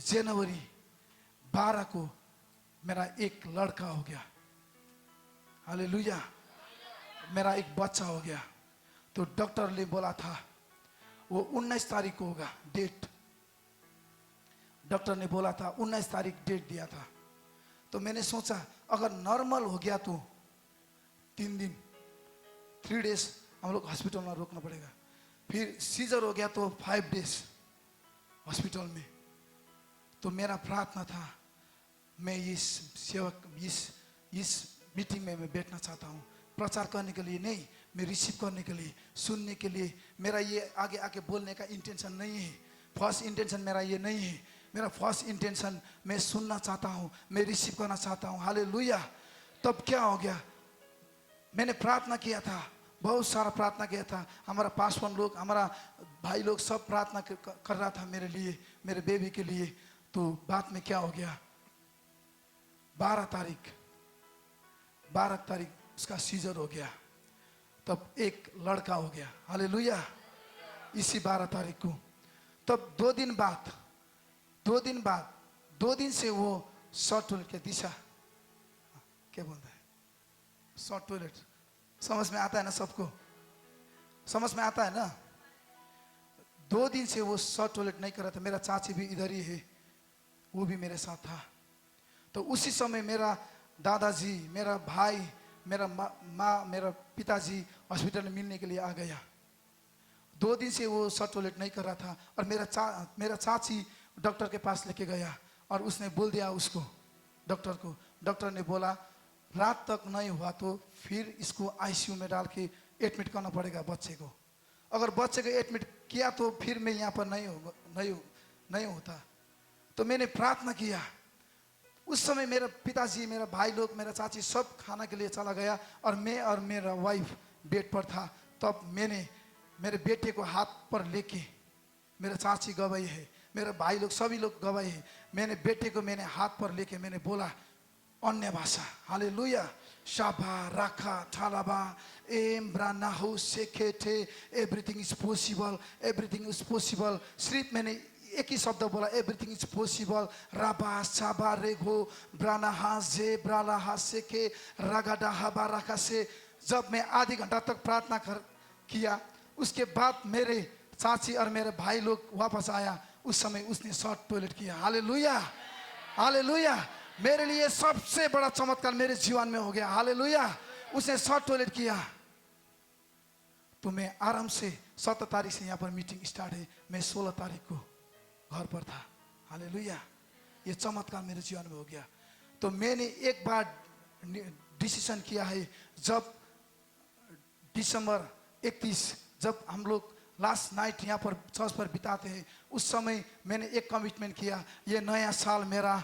जनवरी 12 को मेरा एक लड़का हो गया। हालेलुया, मेरा एक बच्चा हो गया। तो डॉक्टर ने बोला था वो 19 तारीख को होगा डेट। डॉक्टर ने बोला था 19 तारीख डेट दिया था। तो मैंने सोचा अगर नॉर्मल हो गया तो 3 दिन 3 डेज हम लोग हॉस्पिटल में रोकना पड़ेगा। फिर सीजर हो गया तो 5 डेज हॉस्पिटल में। तो मेरा प्रार्थना था मैं इस सेवक इस मीटिंग में मैं बैठना चाहता हूँ, प्रचार करने के लिए नहीं, मैं रिसीव करने के लिए, सुनने के लिए। मेरा ये आगे आके बोलने का इंटेंशन नहीं है। फर्स्ट इंटेंशन मेरा ये नहीं है। मेरा फर्स्ट इंटेंशन मैं सुनना चाहता हूँ, मैं रिसीव करना चाहता हूँ। हालेलुया। तब क्या हो गया, मैंने प्रार्थना किया था, बहुत सारा प्रार्थना किया था। हमारा पासवान लोग, हमारा भाई लोग सब प्रार्थना कर रहा था मेरे लिए, मेरे बेबी के लिए। तो बाद में क्या हो गया, 12 तारीख उसका सीजर हो गया। तब एक लड़का हो गया। हालेलुया। इसी 12 तारीख को। तब 2 दिन बाद 2 दिन से वो शॉर्ट टॉयलेट के दिशा क्या बोलता है, शॉर्ट टॉयलेट समझ में आता है ना, सबको समझ में आता है ना। 2 दिन से वो शॉर्ट टॉयलेट नहीं कर रहा था। मेरा चाची भी इधर ही है, वो भी मेरे साथ था। तो उसी समय मेरा दादाजी, मेरा भाई, मेरा माँ, मेरा पिताजी हॉस्पिटल में मिलने के लिए आ गया। 2 दिन से वो शॉर्ट टॉयलेट नहीं कर रहा था। और मेरा चाची डॉक्टर के पास लेके गया और उसने बोल दिया उसको, डॉक्टर को। डॉक्टर ने बोला रात तक नहीं हुआ तो फिर इसको आईसीयू में डाल के एडमिट करना पड़ेगा बच्चे को। अगर बच्चे को एडमिट किया तो फिर मैं यहाँ पर नहीं होता। तो मैंने प्रार्थना किया। उस समय मेरा पिताजी, मेरा भाई लोग, मेरा चाची सब खाना के लिए चला गया और मैं और मेरा वाइफ बेड पर था। तब मैंने मेरे बेटे को हाथ पर लेके, मेरा चाची गवाही है, मेरे भाई लोग सभी लोग गवाही है, मैंने बेटे को मैंने हाथ पर लेके मैंने बोला अन्य भाषा। हालेलुया। शाबा राखा ठालाबा एम ब्रानाहु सेखेटे everything is possible, everything is possible. सिर्फ मैंने एक ही शब्द बोला, एवरीथिंग इज पॉसिबल। राबा साबा रेगो ब्रानाहा जे ब्रालाहा सेके रागाडा हबा राखा से। जब मैं आधी घंटा तक प्रार्थना किया, उसके बाद मेरे चाची और मेरे भाई लोग वापस आया। उस समय उसने शॉर्ट टॉयलेट किया। हालेलुया, हालेलुया। मेरे लिए सबसे बड़ा चमत्कार मेरे जीवन में हो गया। हालेलुया। उसने शॉर्ट टॉयलेट किया तो मैं आराम से 17 तारीख से यहाँ पर मीटिंग स्टार्ट है, मैं 16 तारीख को घर पर था। हालेलुया। ये चमत्कार मेरे जीवन में हो गया। तो मैंने एक बार डिसीजन किया है, जब दिसंबर 31 जब हम लोग लास्ट नाइट यहाँ पर चर्च पर बिताते हैं, उस समय मैंने एक कमिटमेंट किया, ये नया साल मेरा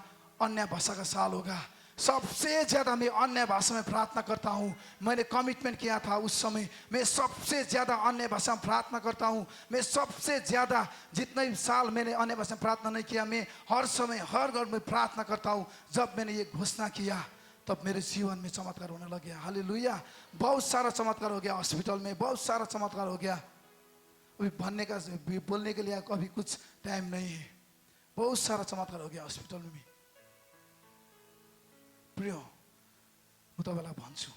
अन्य भाषा का साल होगा। सबसे ज़्यादा मैं अन्य भाषा में प्रार्थना करता हूँ। मैंने कमिटमेंट किया था उस समय, मैं सबसे ज़्यादा अन्य भाषा में प्रार्थना करता हूँ। मैं सबसे ज़्यादा, जितने साल मैंने अन्य भाषा में प्रार्थना नहीं किया, मैं हर समय हर घर में प्रार्थना करता हूँ। जब मैंने ये घोषणा किया तब मेरे जीवन में चमत्कार होने लग गया। हालेलुया। बहुत सारा चमत्कार हो गया हॉस्पिटल में, बहुत सारा चमत्कार हो गया। अभी बोलने के लिए अभी कुछ टाइम नहीं है। बहुत सारा चमत्कार हो गया हॉस्पिटल में। प्रिय, म तपाईँलाई भन्छु,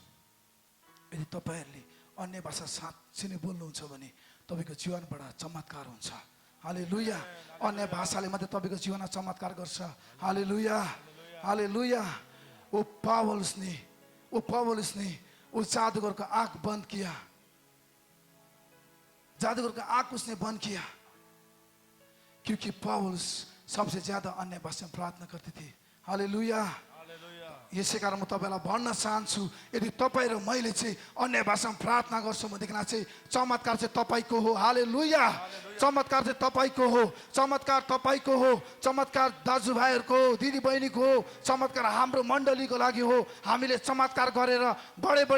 यदि तपाईँहरूले अन्य भाषा साँच्चै नै बोल्नुहुन्छ भने तपाईँको जीवनबाट चमत्कार हुन्छ। हालेलुया। अन्य भाषाले मात्रै तपाईँको जीवनमा चमत्कार गर्छ। हालेलुया, हालेलुया। वो पौलुस ने वो जादूगर का आंख बंद किया, जादूगर का आंख उसने बंद किया, क्योंकि पौलुस सबसे ज्यादा अन्य भाषा में प्रार्थना करते थे। हालेलुया। यसै कारण म तपाईलाई भन्न चाहन्छु, यदि तपाईँ र मैले चाहिँ अन्य भाषामा प्रार्थना गर्छौँ भनेदेखि चाहिँ चमत्कार चाहिँ तपाईँको हो। हालेलुया। चमत्कार चाहिँ तपाईँको हो, चमत्कार तपाईँको हो, चमत्कार दाजुभाइहरूको हो, दिदीबहिनीको हो, चमत्कार हाम्रो मण्डलीको लागि हो। हामीले चमत्कार गरेर बडे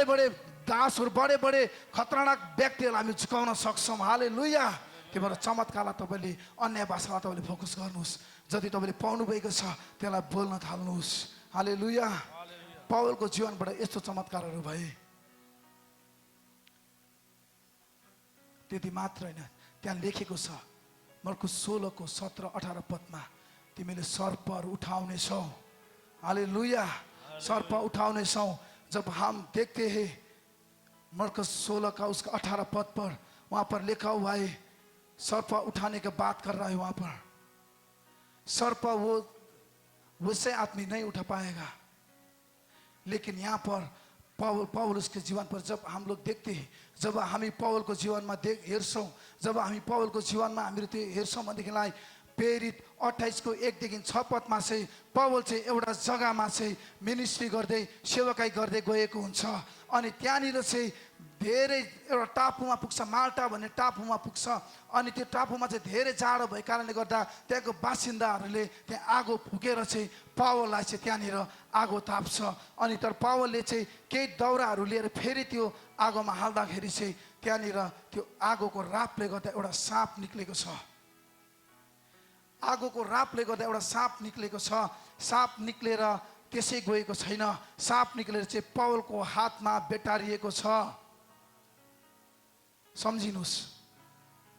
बडे दासहरू, बडे बडे खतरनाक व्यक्तिहरूलाई हामी झुकाउन सक्छौँ। हालेलुया। त्यही भएर चमत्कारलाई तपाईँले, अन्य भाषालाई तपाईँले फोकस गर्नुहोस्। जति तपाईँले पाउनुभएको छ त्यसलाई बोल्न थाल्नुहोस्। हालेलुया। पौलको जीवनबाट यस्तो चमत्कारहरू भए। त्यति मात्र होइन, त्यहाँ लेखेको छ मर्कुस 16 को 17-18 पदमा, तिमीले सर्प उठाउनेछौ। हालेलुया, सर्प उठाउनेछौ। जब हम देखते हैं मरकस 16 का उसका 18 पद पर, वहां पर लिखा हुआ है सर्प उठाने की बात कर रहा है। वहां पर सर्प वो वैसे आदमी नहीं उठा पाएगा, लेकिन यहाँ पर पौलुस के जीवन पर जब हम लोग देखते हैं, जब हामी पौलको जीवनमा हेर्छौँ, जब हामी पौलको जीवनमा हामीहरू त्यो हेर्छौँ भनेदेखिलाई प्रेरित 28 को 1 देखि 6 पदमा चाहिँ पौल चाहिँ एउटा जग्गामा चाहिँ मिनिस्ट्री गर्दै सेवकाई गर्दै गएको हुन्छ। अनि त्यहाँनिर चाहिँ धेरै एउटा टापुमा पुग्छ, माल्टा भन्ने टापुमा पुग्छ। अनि त्यो टापुमा चाहिँ धेरै जाडो भएको कारणले गर्दा त्यहाँको बासिन्दाहरूले त्यहाँ आगो फुकेर चाहिँ पौललाई चाहिँ त्यहाँनिर आगो ताप्छ। अनि तर पौलले चाहिँ केही दाउराहरू लिएर फेरि त्यो आगोमा हाल्दाखेरि चाहिँ त्यहाँनिर त्यो आगोको रापले गर्दा एउटा साँप निक्लेको छ। आगोको रापले गर्दा एउटा साँप निक्लेको छ। साँप निक्लेर त्यसै गएको छैन, साँप निक्लेर चाहिँ पौलको हातमा बेटारिएको छ। सम्झिनुहोस्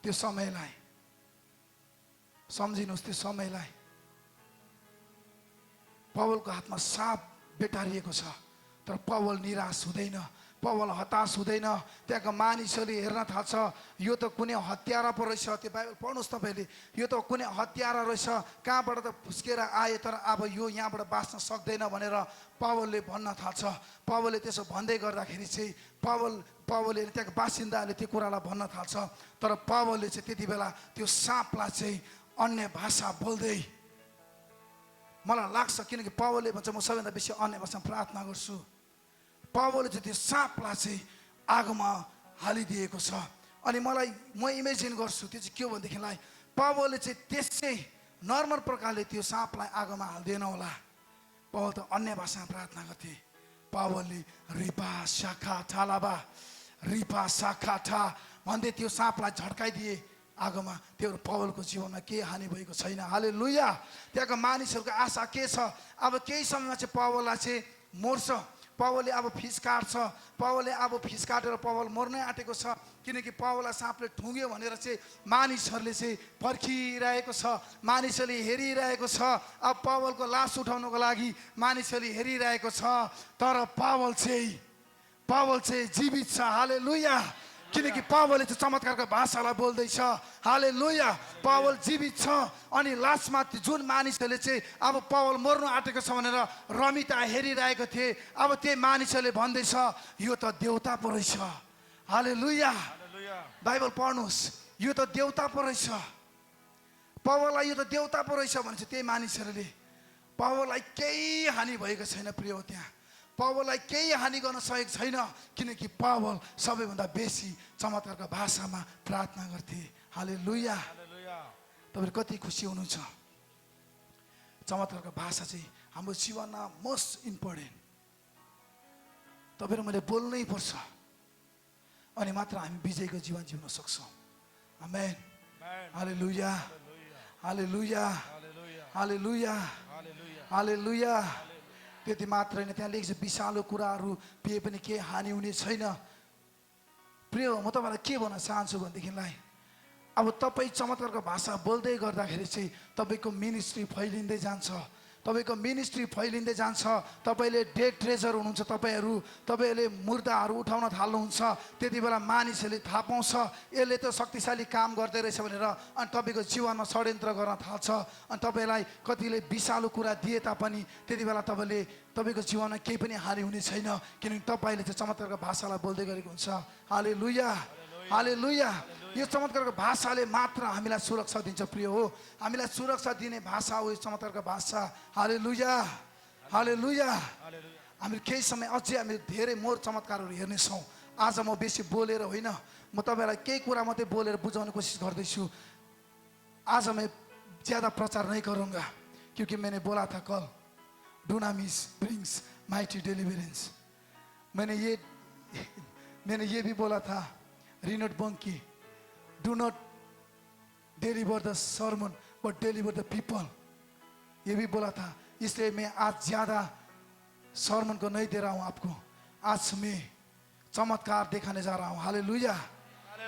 त्यो समयलाई, सम्झिनुहोस् त्यो समयलाई। पौलको हातमा साँप बेटारिएको छ, तर पौल निराश हुँदैन, पौल हताश हुँदैन। त्यहाँको मानिसहरूले हेर्न थाल्छ यो त कुनै हत्यारा पो रहेछ। त्यो बाइबल पढ्नुहोस् तपाईँले, यो त कुनै हत्यारा रहेछ, कहाँबाट त फुस्केर आए, तर अब यो यहाँबाट बाँच्न सक्दैन भनेर पौलले भन्न थाल्छ। पौलले त्यसो भन्दै गर्दाखेरि चाहिँ पौलले त्यहाँको बासिन्दाहरूले त्यो कुरालाई भन्न थाल्छ। तर पौलले चाहिँ त्यति बेला त्यो साँपलाई चाहिँ अन्य भाषा बोल्दै, मलाई लाग्छ किनकि पौलले भन्छ म सबैभन्दा बेसी अन्य भाषामा प्रार्थना गर्छु। पौलले चाहिँ त्यो साँपलाई चाहिँ आगोमा हालिदिएको छ। अनि म इमेजिन गर्छु त्यो चाहिँ के हो भनेदेखिलाई पौलले चाहिँ त्यसै नर्मल प्रकारले त्यो साँपलाई आगोमा हाल्दैन होला। पौल त अन्य भाषामा प्रार्थना गर्थे। पौलले रिपा शाखा ठालाबा, रिपा शाखा ठा भन्दै त्यो साँपलाई झड्काइदिए आगोमा। त्यो पौलको जीवनमा केही हानि भएको छैन। हालेलुया। त्यहाँको मानिसहरूको आशा के छ, अब केही समयमा चाहिँ पौललाई चाहिँ मर्छ। पौलले अब फिस काट्छ, पौलले अब फिस काटेर पौल मर्नै आँटेको छ। किनकि पौललाई साँपले ठुङ्ग्यो भनेर चाहिँ मानिसहरूले चाहिँ पर्खिरहेको छ, मानिसहरूले हेरिरहेको छ। अब पौलको लास उठाउनको लागि मानिसहरूले हेरिरहेको छ। तर पौल चाहिँ जीवित छ। हालेलुया। किनकि पौलले चाहिँ चमत्कारको भाषालाई बोल्दैछ। हालेलुया। पौल जीवित छ। अनि लास्टमा जुन मानिसहरूले चाहिँ अब पौल मर्नु आँटेको छ भनेर रमिता हेरिरहेको थिए, अब त्यही मानिसहरूले भन्दैछ यो त देवता पो रहेछ। हालेलुया। बाइबल पढ्नुहोस्, यो त देवता पो रहेछ। पौललाई यो त देवता पो रहेछ भने चाहिँ त्यही मानिसहरूले, पौललाई केही हानि भएको छैन प्रिय हो। त्यहाँ पौललाई केही हानि गर्न सकेको छैन, किनकि पौल सबैभन्दा बेसी चमत्कारको भाषामा प्रार्थना गर्थे। हालेलुया। तपाईहरु कति खुसी हुनुहुन्छ? चमत्कारको भाषा चाहिँ हाम्रो जीवनमा मोस्ट इम्पोर्टेन्ट। तपाईहरु मैले बोल्नै पर्छ, अनि मात्र हामी विजयको जीवन जिउन सक्छौँ। आमेन। हालेलुया, हालेलुया, हालेलुया, हालेलुया। त्यति मात्र होइन, त्यहाँ लेखेको छ विषालु कुराहरू पिए पनि केही हानि हुने छैन। प्रिय म तपाईँलाई के भन्न चाहन्छु भनेदेखिलाई, अब तपाईँ चमत्कारको भाषा बोल्दै गर्दाखेरि चाहिँ तपाईँको मिनिस्ट्री फैलिँदै जान्छ, तपाईँको मिनिस्ट्री फैलिँदै जान्छ। तपाईँले डेड ट्रेजर हुनुहुन्छ, तपाईँहरूले मुर्दाहरू उठाउन थाल्नुहुन्छ। त्यति बेला मानिसहरूले थाहा पाउँछ यसले त शक्तिशाली काम गर्दै रहेछ भनेर, अनि तपाईँको जीवनमा षड्यन्त्र गर्न थाल्छ। अनि तपाईँलाई कतिले विषालु कुरा दिए तापनि त्यति बेला तपाईँको जीवनमा केही पनि हानि हुने छैन, किनकि तपाईँले चाहिँ चमत्कारको भाषालाई बोल्दै गरेको हुन्छ। हालेलुया, हालेलुया। यो चमत्कारको भाषाले मात्र हामीलाई सुरक्षा दिन्छ प्रिय हो। हामीलाई सुरक्षा दिने भाषा हो यो चमत्कारको भाषा। हालेलुया, हालेलुया। हामी केही समय अझै हामी धेरै मोर चमत्कारहरू हेर्नेछौँ। आज म बेसी बोलेर होइन, म तपाईँलाई केही कुरा मात्रै बोलेर बुझाउने कोसिस गर्दैछु। आज मैं ज़्यादा प्रचार नहीं करूँगा, क्योंकि मैंने बोला था कल डुनामिस ब्रिंग्स माइटी डिलीवरेंस। मैंने ये भी बोला था रिनोड बंकी, do not deliver the sermon but deliver the people। ये भी बोला था, इसलिए मैं आज ज़्यादा sermon को नहीं दे रहा हूँ आपको। आज मैं चमत्कार दिखाने जा रहा हूँ। हालेलुया,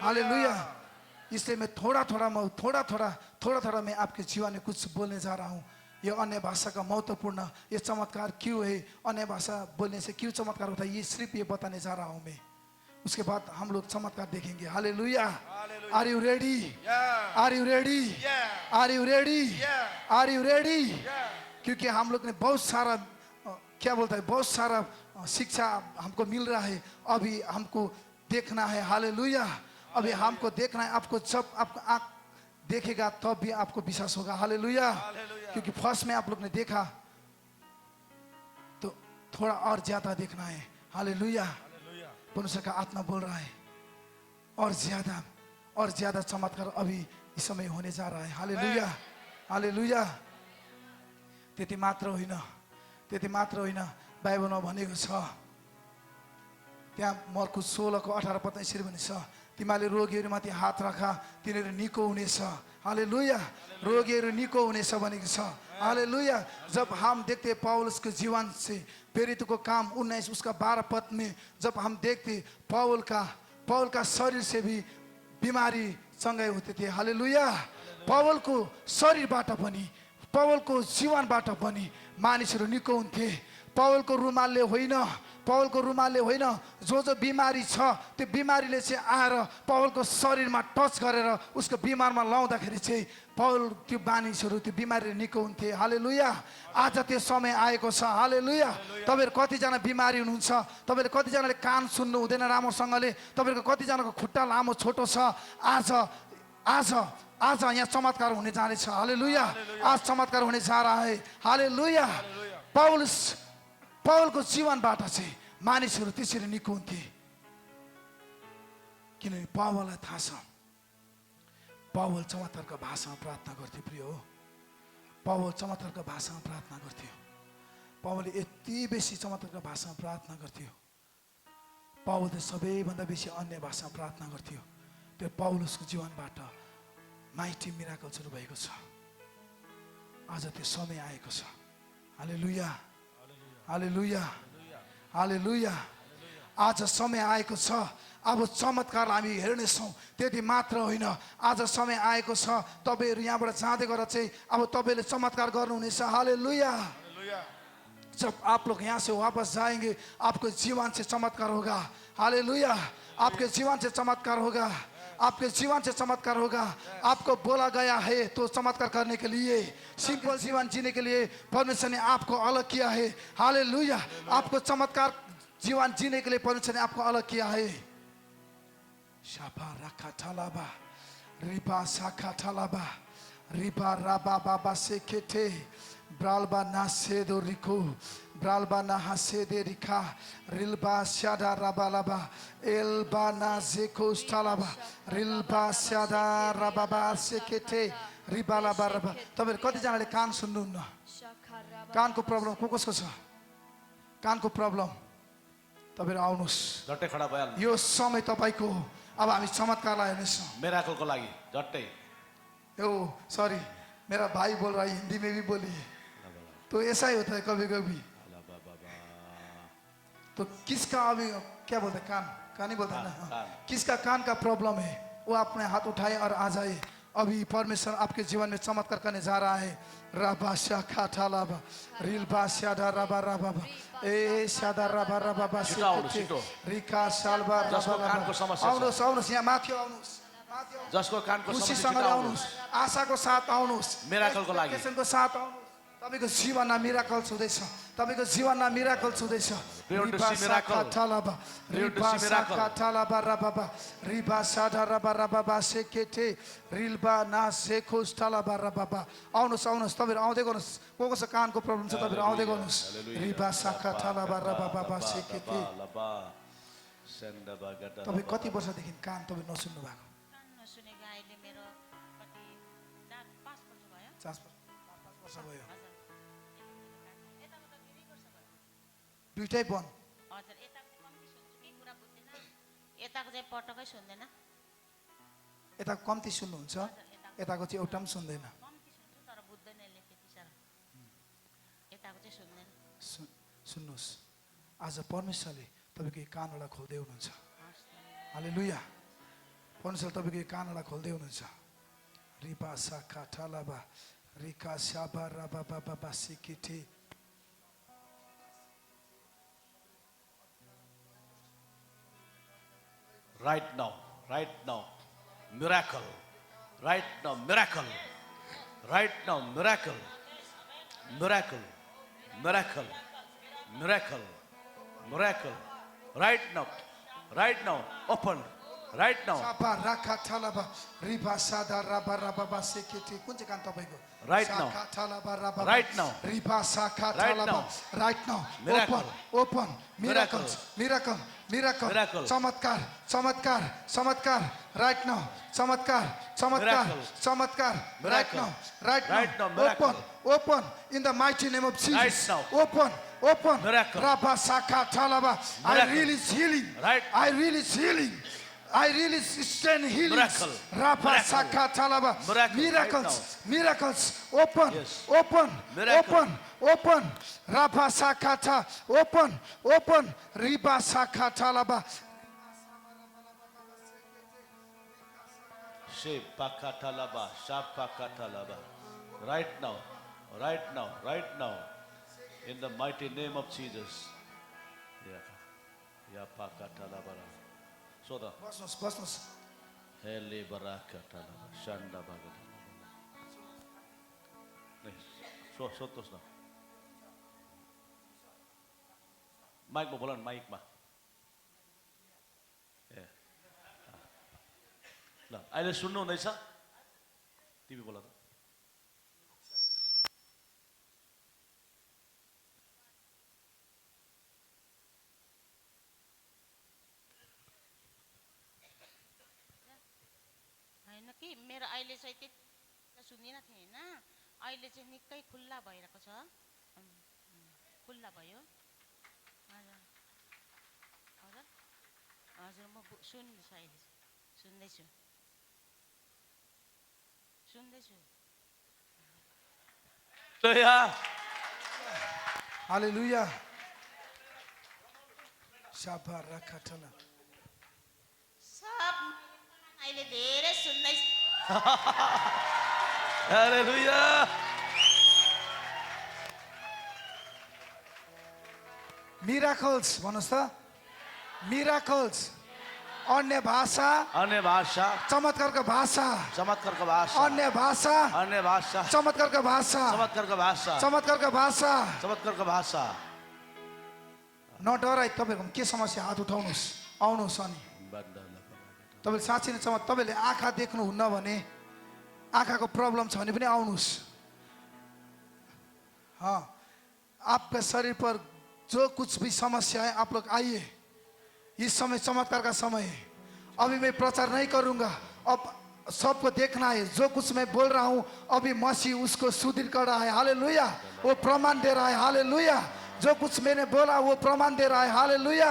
हालेलुया। इसलिए मैं थोड़ा थोड़ा मैं आपके जीवन में कुछ बोलने जा रहा हूँ। ये अन्य भाषा का महत्वपूर्ण ये चमत्कार क्यों है, अन्य भाषा बोलने से क्यों चमत्कार होता है, ये सिर्फ ये बताने जा रहा हूं मैं। उसके बाद हम लोग चमत्कार देखेंगे। Hallelujah. Are you ready? Are you ready? Are you ready? Are you ready? क्योंकि हम लोग ने बहुत सारा क्या बोलता है, बहुत सारा शिक्षा हमको मिल रहा है, अभी हमको देखना है। हालेलुया। अभी हमको देखना है। आपको जब आपका आंख देखेगा तब भी आपको विश्वास होगा। हालेलुया। क्योंकि फर्स्ट में आप लोग ने देखा तो थोड़ा और ज्यादा देखना है। हालेलुया। परमेश्वर का आत्मा बोल रहा है और ज्यादा चमत्कार अभी इस समय होने जा रहा है। हालेलुया। हालेलुया। त्यति मात्र होइन, बाइबलमा भनेको छ, त्यहाँ मर्कुस 16:18 पद यसरी भनेको छ, तिमीले रोगीहरूमाथि हात राखा तिनीहरू निको हुनेछ। हालेलुया। रोगीहरू निको हुनेछ भनेको छ। हालेलुया। जब हम देखते पौलुस के जीवन से प्रेरित को काम 19 उसका 12 पद में जब हम देखते पौल का शरीर से भी बीमारी चंगाई होते थे। हालेलुया। पौल को शरीरबाट पनि पौल को जीवनबाट पनि मानिसहरू निको हुन्थे। पौल को रुमालले होइन, जो बिमारी छ त्यो बिमारीले चाहिँ आएर पौलको शरीरमा टच गरेर उसको बिमारमा लाउँदाखेरि चाहिँ पौल त्यो मानिसहरू त्यो बिमारीले निको हुन्थे। हालेलुया। आज त्यो समय आएको छ। हालेलुया। तपाईँहरू कतिजना बिमारी हुनुहुन्छ, तपाईँहरू कतिजनाले कान सुन्नु हुँदैन राम्रोसँगले, तपाईँहरूको कतिजनाको खुट्टा लामो छोटो छ, आज यहाँ चमत्कार हुने जानेछ। हालेलुया। आज चमत्कार होने जा रहा है। हालेलुया। पौलको जीवनबाट चाहिँ मानिसहरू त्यसरी निको हुन्थे, किनभने पौललाई थाहा छ पौल चमत्कारको भाषामा प्रार्थना गर्थ्यो। प्रिय हो, पौल चमत्कारको भाषामा प्रार्थना गर्थ्यो। पौलले यति बेसी चमत्कारको भाषामा प्रार्थना गर्थ्यो। पौलले सबैभन्दा बेसी अन्य भाषामा प्रार्थना गर्थ्यो। त्यो पौलुसको जीवनबाट माइटी मिराकल्सहरू भएको छ। आज त्यो समय आएको छ। हालेलुया। हालेलुया। हालेलुया। आज समय आएको छ। अब चमत्कार हामी हेर्नेछौँ। त्यति मात्र होइन, आज समय आएको छ तपाईँहरू यहाँबाट जाँदै गरेर चाहिँ अब तपाईँले चमत्कार गर्नुहुनेछ। हालेलुया। जब आप लोग यहाँ से वापस जाएंगे आपके जीवन से चमत्कार होगा। हालेलुया। आपके जीवन से चमत्कार होगा। आपके जीवन से चमत्कार होगा। आपको बोला गया है तो चमत्कार करने के लिए, सिंपल जीवन जीने के लिए परमेश्वर ने आपको अलग किया है। हालेलुया। आपको चमत्कार जीवन जीने के लिए परमेश्वर ने आपको अलग किया है। शापा रखा ठालाबा रिपा शाखा ठालाबा रिपा राबा बाबा से केटे ब्रालबा नासे दो रिको ब्रालबा नाहासे दे रिखा रिलबा शादा राबालाबा एलबा नाजेको स्टालाबा रिलबा शादा राबाबा से केटे रिबालाबा रबा। तपाईहरु कतिजनाले कान सुन्नुहुन्न? कानको प्रब्लम कसको छ? कानको प्रब्लम? तपाईहरु आउनुस्, झट्टै खडा भइहाल्नु। यो समय तपाईको हो। अब हामी चमत्कारलाई हेर्नेछौँ। मिराकलको लागि झट्टै। ओ सॉरी, मेरा भाई बोल रहा है, हिंदी में भी बोलिए। तो ऐसा ही होता है कभी कभी। तो किसका अभी क्या बोलते हैं, कान ही बोलते हैं ना, किसका कान का प्रॉब्लम है वो अपने हाथ उठाए और आ जाए। अभी परमेश्वर आपके जीवन में चमत्कार करने जा रहा है। राबा शाखा ठालाबा रिलबा शादा राबा राबा ए शादा राबा राबा रिका सालबा राबा। आउनुस् आउनुस्, यहाँ माथि आउनुस्, जसको कानको खुसीसँगले आउनुस्, आशाको साथ आउनुस्, मिराकलको लागि को साथ आउनुस्। तपाईको जीवनमा मिराकल हुँदैछ। तपाईको जीवनमा मिराकल हुँदैछ। रिबा शाखा ठालाबा रिबा शाखा ठालाबा राबा रिबा शादा राबा राबा सेकेटे रिलबा ना सेखोस ठालाबा राबा। आउनुस् आउनुस्, तपाईहरु आउँदै गर्नुस्। को छ कानको प्रब्लम छ तपाईहरु आउँदै गर्नुस्। रिबा शाखा ठालाबा राबा सेकेटे। तपाई कति वर्षदेखि कान तपाई नसुन्नु भएको? कान नसुनेको अहिले मेरो कति 4-5 वर्ष भयो। 4-5 वर्ष भयो। यताको त धेरै वर्ष भयो। दुईटै बन्द? हजुर, यताको चाहिँ कम्ती सुन्छु कि कुरा बुझ्दैन, यताको चाहिँ पटक्कै सुन्दैन। यताको कम्ती सुन्नुहुन्छ, यताको चाहिँ एउटा पनि सुन्दैन। कम्ती सुन्छु तर बुझ्दैन यसले त्यति साह्रो। यताको चाहिँ सुन्दैन। सुन्नुहोस्, आज परमेश्वरले तपाईको कानलाई खोल्दै हुनुहुन्छ। हालेलुया। परमेश्वर तपाईको कानलाई खोल्दै हुनुहुन्छ। रिबा शाखा ठालाबा Rika shaba raba baba basikiti. Right now, miracle. Right now, miracle. Right now, miracle. Miracle. Miracle. Miracle. Miracle. Right now, open. Right now, Shaba raka talaba riba sada raba raba basikiti. कुन चाहिँ कान तपाईको? Right now. Saka talaba raba. Right now. Riba saka Right talaba. now. Right now. Miracle. Open. Miracles. Miracle. Miracle. चमत्कार. Right now. चमत्कार. Miracle. Right Miracle. now. Right now, miracle. Open. In the mighty name of Jesus. Right now. Open. Miracle. Rabba saka talaba. I Miracle. release healing. Right. I release healing. I release instant healing. Miracle. Rapa Miracle. saka talaba. Miracle. Miracles. Open. Yes. Open. Miracle. Rapa sakata. Open. Riba saka talaba. Shepakatalaba, Shapakatalaba. Right now, in the mighty name of Jesus. Yapakatalaba. Soda. बस्नुस्. Hele barakatalaba, Shanda bagatalaba. सोध्नुहोस् न माइकमा बोला न माइकमा ए ल अहिले सुन्नु हुँदैछ टिभी बोला त होइन कि मेरो अहिले चाहिँ त्यति सुन्दिनँ थिएँ होइन अहिले चाहिँ निकै खुल्ला भइरहेको छ खुल्ला भयो हजुर हजुर हजुर म सुन्दैछु अहिले सुन्दैछु Hallelujah. Shaba rakatala. सब अहिले धेरै सुन्दैछु Hallelujah. Miracles भन्नुस् त miracles अन्य भाषा अन्य भाषा चमत्कारको भाषा चमत्कारको भाषा अन्य भाषा अन्य भाषा चमत्कारको भाषा चमत्कारको भाषा चमत्कारको भाषा चमत्कारको भाषा नडराई तपाईहरुको के समस्या हात उठाउनुस् आउनुस् अनि तपाईले साँच्चै नै तपाईले आँखा देख्नु हुन्न भने आँखाको प्रब्लम छ भने पनि आउनुस् हाँ आपका शरीर पर जो कुछ भी समस्या है आप लोग आइए इस समय चमत्कार का समय है अभी मैं प्रचार नहीं करूंगा अब सबको देखना है जो कुछ मैं बोल रहा हूं अभी मसीह उसको सुदृढ़ कर रहा है हालेलुया वो प्रमाण दे रहा है हालेलुया जो कुछ मैंने बोला वो प्रमाण दे रहा है हालेलुया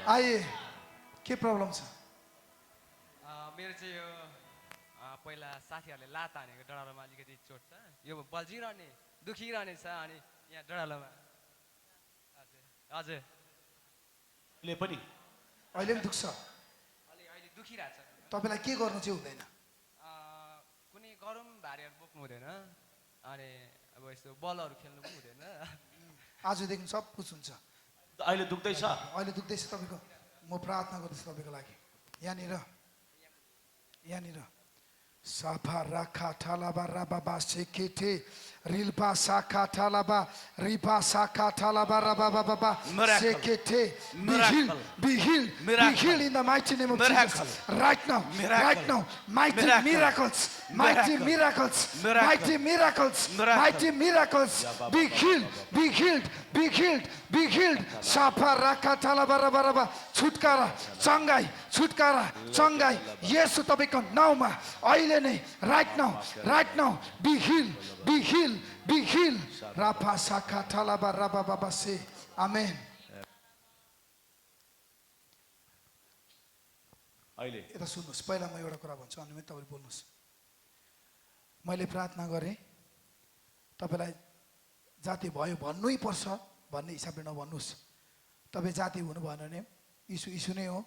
आइए के प्रब्लम छ मेरो चाहिँ यो पहिला साथीहरूले लात हानेको डडालोमा अलिकति चोट छ यो बल्झिरहने दुखिरहने छ अनि यहाँ डडालोमा हजुर हजुर ले पनि अहिले पनि दुख्छ अहिले दुखिरहेछ तपाईलाई के गर्नु चाहिँ हुँदैन कुनै गरम भारीहरू बोक्नु हुँदैन अनि अब यस्तो बलहरू खेल्नु पनि हुँदैन आजदेखि सब कुछ हुन्छ अहिले दुख्दैछ अहिले दुख्दैछ तपाईको म प्रार्थना गर्दैछु तपाईको लागि यहाँनिर साफा राखा ठालाबा राबाबा सेकेटे रिल्पा साखा ठालाबा रिपा साखा ठालाबा राबाबा सेकेटे be healed in the mighty name of Jesus right now mighty miracles be healed साफा राखा ठालाबा राबाबा छुटकारा चंगाई येशू तपाईको नाममा अहिले नै right now be healed राफा साखा ठालाबा राबाबा से आमेन अहिले यता सुन्नुस् पहिला म एउटा कुरा भन्छु अनि तपाईले बोल्नुस् मैले प्रार्थना गरे तपाईलाई जाति भयो भन्नै पर्छ भन्ने हिसाबले नभन्नुस् तपाई जाति हुनु भएन भने यीशु नै हो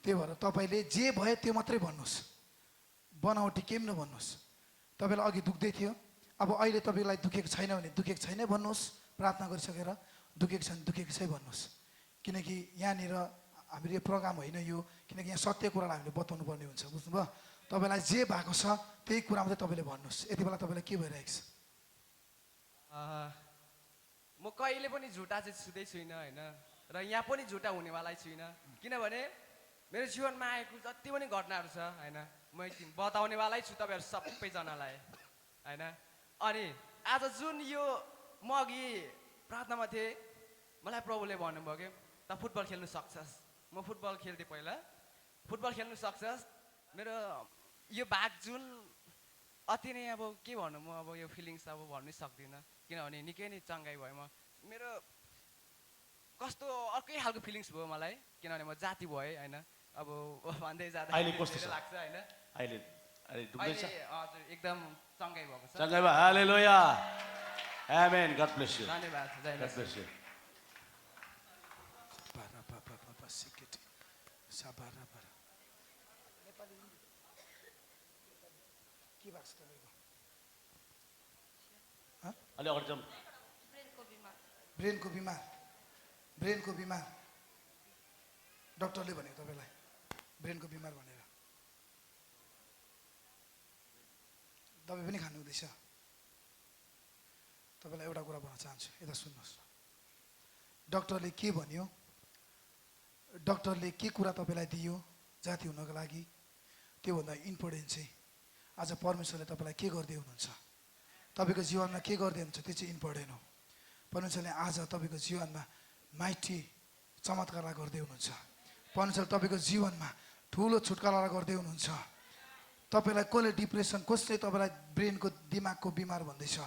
त्यही भएर तपाईले जे भयो त्यो मात्रै भन्नुस् बनावटी केही पनि नभन्नुस् तपाईलाई अघि दुख्दै थियो अब अहिले तपाईँलाई दुखेको छैन भने दुखेको छैन भन्नुहोस्, प्रार्थना गरिसकेर दुखेको छ भने दुखेको छै भन्नुहोस्। किनकि यहाँनिर हाम्रो यो प्रोग्राम होइन यो, किनकि यहाँ सत्य कुरालाई हामीले बताउनु पर्ने हुन्छ, बुझ्नुभयो? तपाईँलाई जे भएको छ त्यही कुरा मात्रै तपाईँले भन्नुहोस्। यति बेला तपाईँलाई के भइरहेको छ? म कहिले पनि झुटा चाहिँ छुँदै छुइनँ होइन, र यहाँ पनि झुटा हुनेवालै छुइनँ। किनभने मेरो जीवनमा आएको जति पनि घटनाहरू छ होइन, म एकदिन बताउनेवालै छु तपाईँहरू सबैजनालाई होइन। अनि आज जुन यो म अघि प्रार्थनामा थिएँ, मलाई प्रभुले भन्नुभयो कि त फुटबल खेल्नु सक्छस्। म फुटबल खेल्थेँ पहिला, फुटबल खेल्नु सक्छस्। मेरो यो भाग जुन अति नै अब के भन्नु, म अब यो फिलिङ्स अब भन्नै सक्दिनँ, किनभने निकै नै चङ्गाइ भयो। मेरो कस्तो अर्कै खालको फिलिङ्स भयो मलाई, किनभने म जाति भएँ होइन। अब भन्दै जाँदा अहिले कस्तो छ? लाग्छ होइन, अहिले दुख्दैछ? हजुर एकदम चङ्गाइ भएको छ। चङ्गाइ भयो, हालेलुया, आमेन, गॉड ब्लेस यू, धन्यवाद, जय गॉड ब्लेस यू। के भएको छ तपाईँको? अलि अगाडि जाउँ। ब्रेनको बिमार, ब्रेनको बिमार। डक्टरले भनेको तपाईँलाई ब्रेनको बिमार भनेर। दबाई पनि खानु हुँदैछ। तपाईँलाई एउटा कुरा भन्न चाहन्छु, यता सुन्नुहोस्। डक्टरले के भन्यो, डक्टरले के कुरा तपाईँलाई दियो जाति हुनको लागि, त्योभन्दा इम्पोर्टेन्ट चाहिँ आज परमेश्वरले तपाईँलाई के गर्दै हुनुहुन्छ, तपाईँको जीवनमा के गर्दै हुनुहुन्छ, त्यो चाहिँ इम्पोर्टेन्ट हो। परमेश्वरले आज तपाईँको जीवनमा माइटी चमत्कार गर्दै हुनुहुन्छ। परमेश्वरले तपाईँको जीवनमा ठुलो छुटकारा गर्दै हुनुहुन्छ। तपाईँलाई कसले डिप्रेसन, कसले तपाईँलाई ब्रेनको दिमागको बिमार भन्दैछ,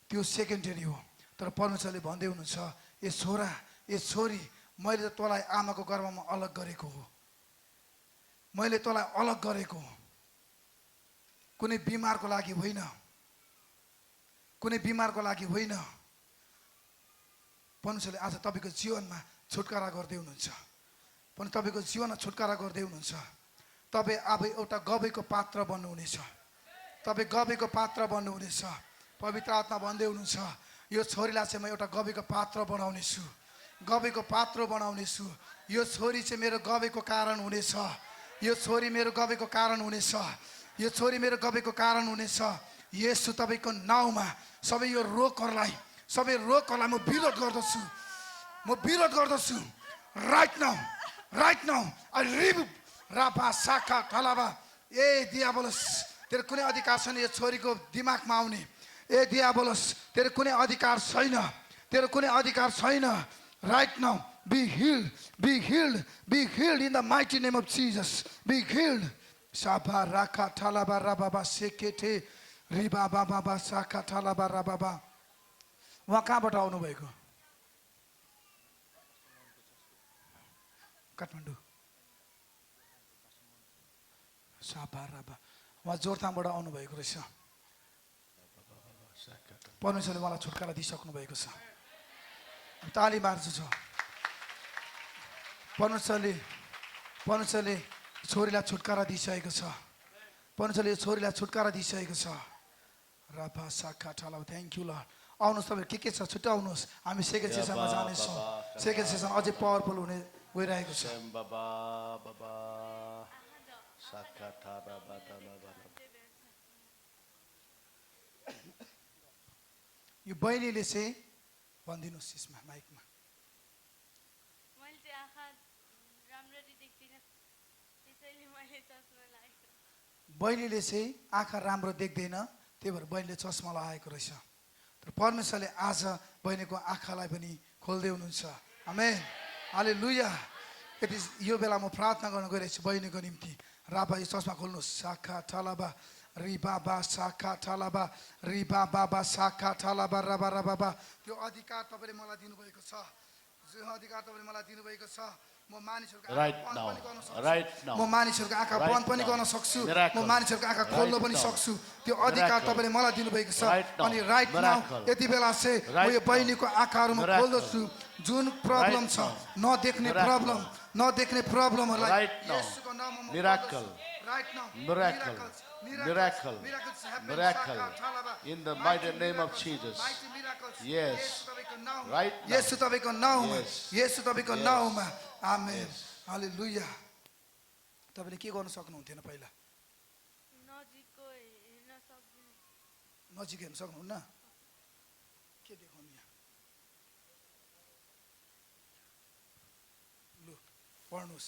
त्यो सेकेन्डरी हो। तर परमेश्वरले भन्दै हुनुहुन्छ, ए छोरा, ए छोरी, मैले त तँलाई आमाको गर्भमा अलग गरेको हो, मैले तँलाई अलग गरेको हो। कुनै बिमारको लागि होइन, कुनै बिमारको लागि होइन। परमेश्वरले आज तपाईँको जीवनमा छुटकारा गर्दै हुनुहुन्छ, पनि तपाईँको जीवनमा छुटकारा गर्दै हुनुहुन्छ। तपाईँ अब एउटा गवेको पात्र बन्नुहुनेछ, तपाईँ गवेको पात्र बन्नुहुनेछ। पवित्र आत्मा भन्दै हुनुहुन्छ, यो छोरीलाई चाहिँ म एउटा गवेको पात्र बनाउनेछु, गवेको पात्र बनाउनेछु। यो छोरी चाहिँ मेरो गवेको कारण हुनेछ, यो छोरी मेरो गवेको कारण हुनेछ, यो छोरी मेरो गवेको कारण हुनेछ। येशू तपाईँको नाउँमा सबै यो रोगहरूलाई, सबै रोगहरूलाई म विरोध गर्दछु, म विरोध गर्दछु। Right now, right now I remove रापा साखा ठलाबा। ए दियाबोलस, तेरो कुनै अधिकार छैन यो छोरीको दिमागमा आउने। ए दियाबोलस, तेरो कुनै अधिकार छैन, तेरो कुनै अधिकार छैन। Right now be healed, be healed, be healed in the mighty name of Jesus, be healed. साबा राखा ठलाबा राबाबा सेकेटे रिबा बाबा साखा ठलाबा राबाबा। उहाँ कहाँबाट आउनुभएको? काठमाडौँ। साबा राबा, उहाँ जोरथाङबाट आउनुभएको रहेछ। परमेश्वरले उहाँलाई छुटकारा दिइसक्नु भएको छ। ताली मार्छु छ। परमेश्वरले छोरीलाई छुटकारा दिइसकेको छ। परमेश्वरले छोरीलाई छुटकारा दिइसकेको छ। राभा साखा ठला, थ्याङ्क यू लर्ड। आउनुहोस्, तपाईँ के छ छिटो आउनुहोस्, हामी सेकेन्ड सेसनमा जानेछौँ। सेकेन्ड सेसन अझै पावरफुल हुने गइरहेको छ। यो बहिनीले चाहिँ भनिदिनुहोस् यसमा माइकमा। मैले चाहिँ आँखा राम्ररी देख्दिनँ, त्यसैले मैले चस्मा लगाएको। बहिनीले चाहिँ आँखा राम्रो देख्दैन, त्यही भएर बहिनीले चस्मा लगाएको रहेछ। तर परमेश्वरले आज बहिनीको आँखालाई पनि खोल्दै हुनुहुन्छ। आमेन, हालेलुया। यो बेला म प्रार्थना गर्न गइरहेको छु बहिनीको निम्ति। राबा यो चस्मा खोल्नुहोस्। साखा ठलाबा रिबाबा साखा ठलाबा रिबाबा साखा ठलाबा रबा रबाबा। त्यो अधिकार तपाईँले मलाई दिनुभएको छ, जो अधिकार तपाईँले मलाई दिनुभएको छ। म मानिसहरूको आँखा बन्द पनि गर्न सक्छु, म मानिसहरूको आँखा बन्द पनि गर्न सक्छु, म मानिसहरूको आँखा खोल्न पनि सक्छु। त्यो अधिकार तपाईँले मलाई दिनुभएको छ। अनि राइट नाउ यति बेला चाहिँ म यो बहिनीको आँखाहरू म खोल्दछु। जुन प्रब्लम छ, नदेख्ने प्रब्लम, नदेख्ने प्रब्लमहरूलाई Right now. येशूको नाममा म Miracle. पर्दछु। Right now. Miracle. Miracles. Miracle. Miracles happen. Miracle. Saka, talaba. In the mighty name of miracles. Jesus. Mighty miracles. Yes. येशू तपाईँको नाउँमा। Right now. येशू तपाईँको नाउँमा। Yes. येशू तपाईँको Yes. नाउँमा। आमेन। Yes. हालेलुया। तपाईँले के गर्न सक्नुहुन्थेन पहिला? नजिकको हेर्न सक्दिनँ। नजिक हेर्न सक्नुहुन्न? के देखाउनु यहाँ? लु पढ्नुहोस्।